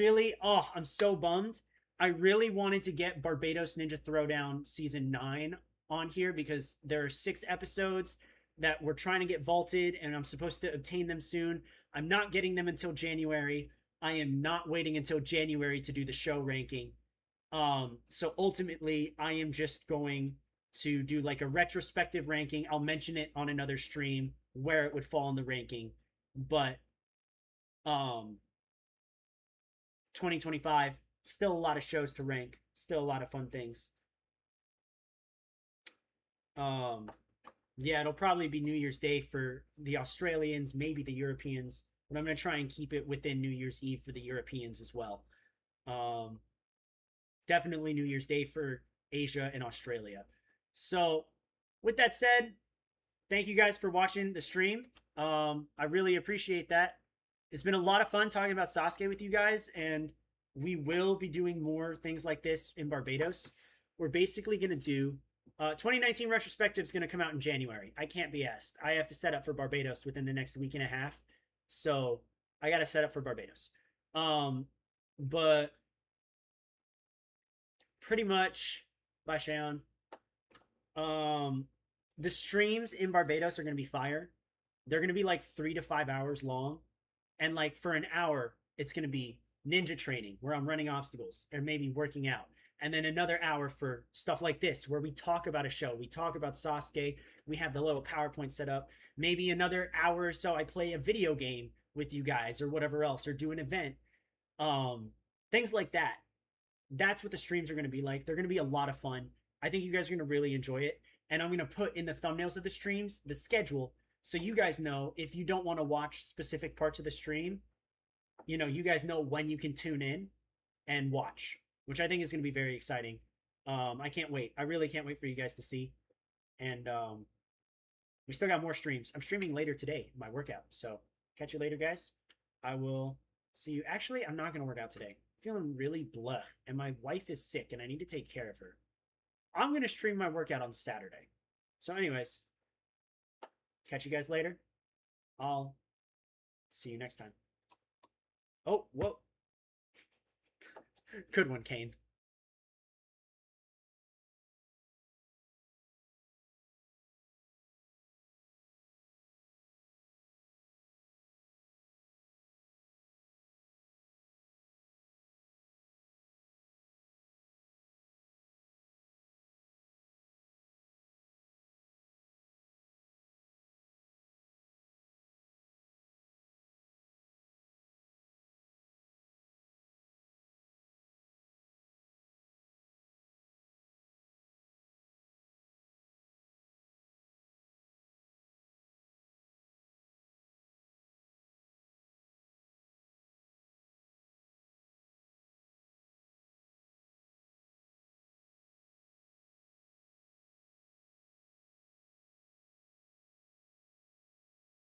A: so bummed. I really wanted to get Barbados Ninja Throwdown season 9 on here because there are 6 episodes that we're trying to get vaulted, and I'm supposed to obtain them soon. I'm not getting them until January. I am not waiting until January to do the show ranking. So ultimately, I am just going to do like a retrospective ranking. I'll mention it on another stream where it would fall in the ranking. But 2025, still a lot of shows to rank, still a lot of fun things. Yeah, it'll probably be New Year's Day for the Australians, maybe the Europeans, but I'm going to try and keep it within New Year's Eve for the Europeans as well. Definitely New Year's Day for Asia and Australia. So, with that said, thank you guys for watching the stream. I really appreciate that. It's been a lot of fun talking about Sasuke with you guys, and we will be doing more things like this in Barbados. We're basically going to do 2019 retrospective is going to come out in January. I can't be asked. I have to set up for Barbados within the next week and a half. So I got to set up for Barbados. But pretty much, bye, Shayon. The streams in Barbados are going to be fire. They're going to be like 3 to 5 hours long. And like for an hour, it's going to be ninja training where I'm running obstacles or maybe working out. And then another hour for stuff like this where we talk about a show. We talk about Sasuke. We have the little PowerPoint set up. Maybe another hour or so I play a video game with you guys or whatever else or do an event. Things like that. That's what the streams are going to be like. They're going to be a lot of fun. I think you guys are going to really enjoy it. And I'm going to put in the thumbnails of the streams the schedule so you guys know if you don't want to watch specific parts of the stream, you guys know when you can tune in and watch, which I think is going to be very exciting. I can't wait. I really can't wait for you guys to see. And we still got more streams. I'm streaming later today, my workout. So catch you later, guys. I will see you. Actually, I'm not going to work out today. I'm feeling really blah, and my wife is sick, and I need to take care of her. I'm going to stream my workout on Saturday. So anyways, catch you guys later. I'll see you next time. Oh, whoa. Good one, Kane.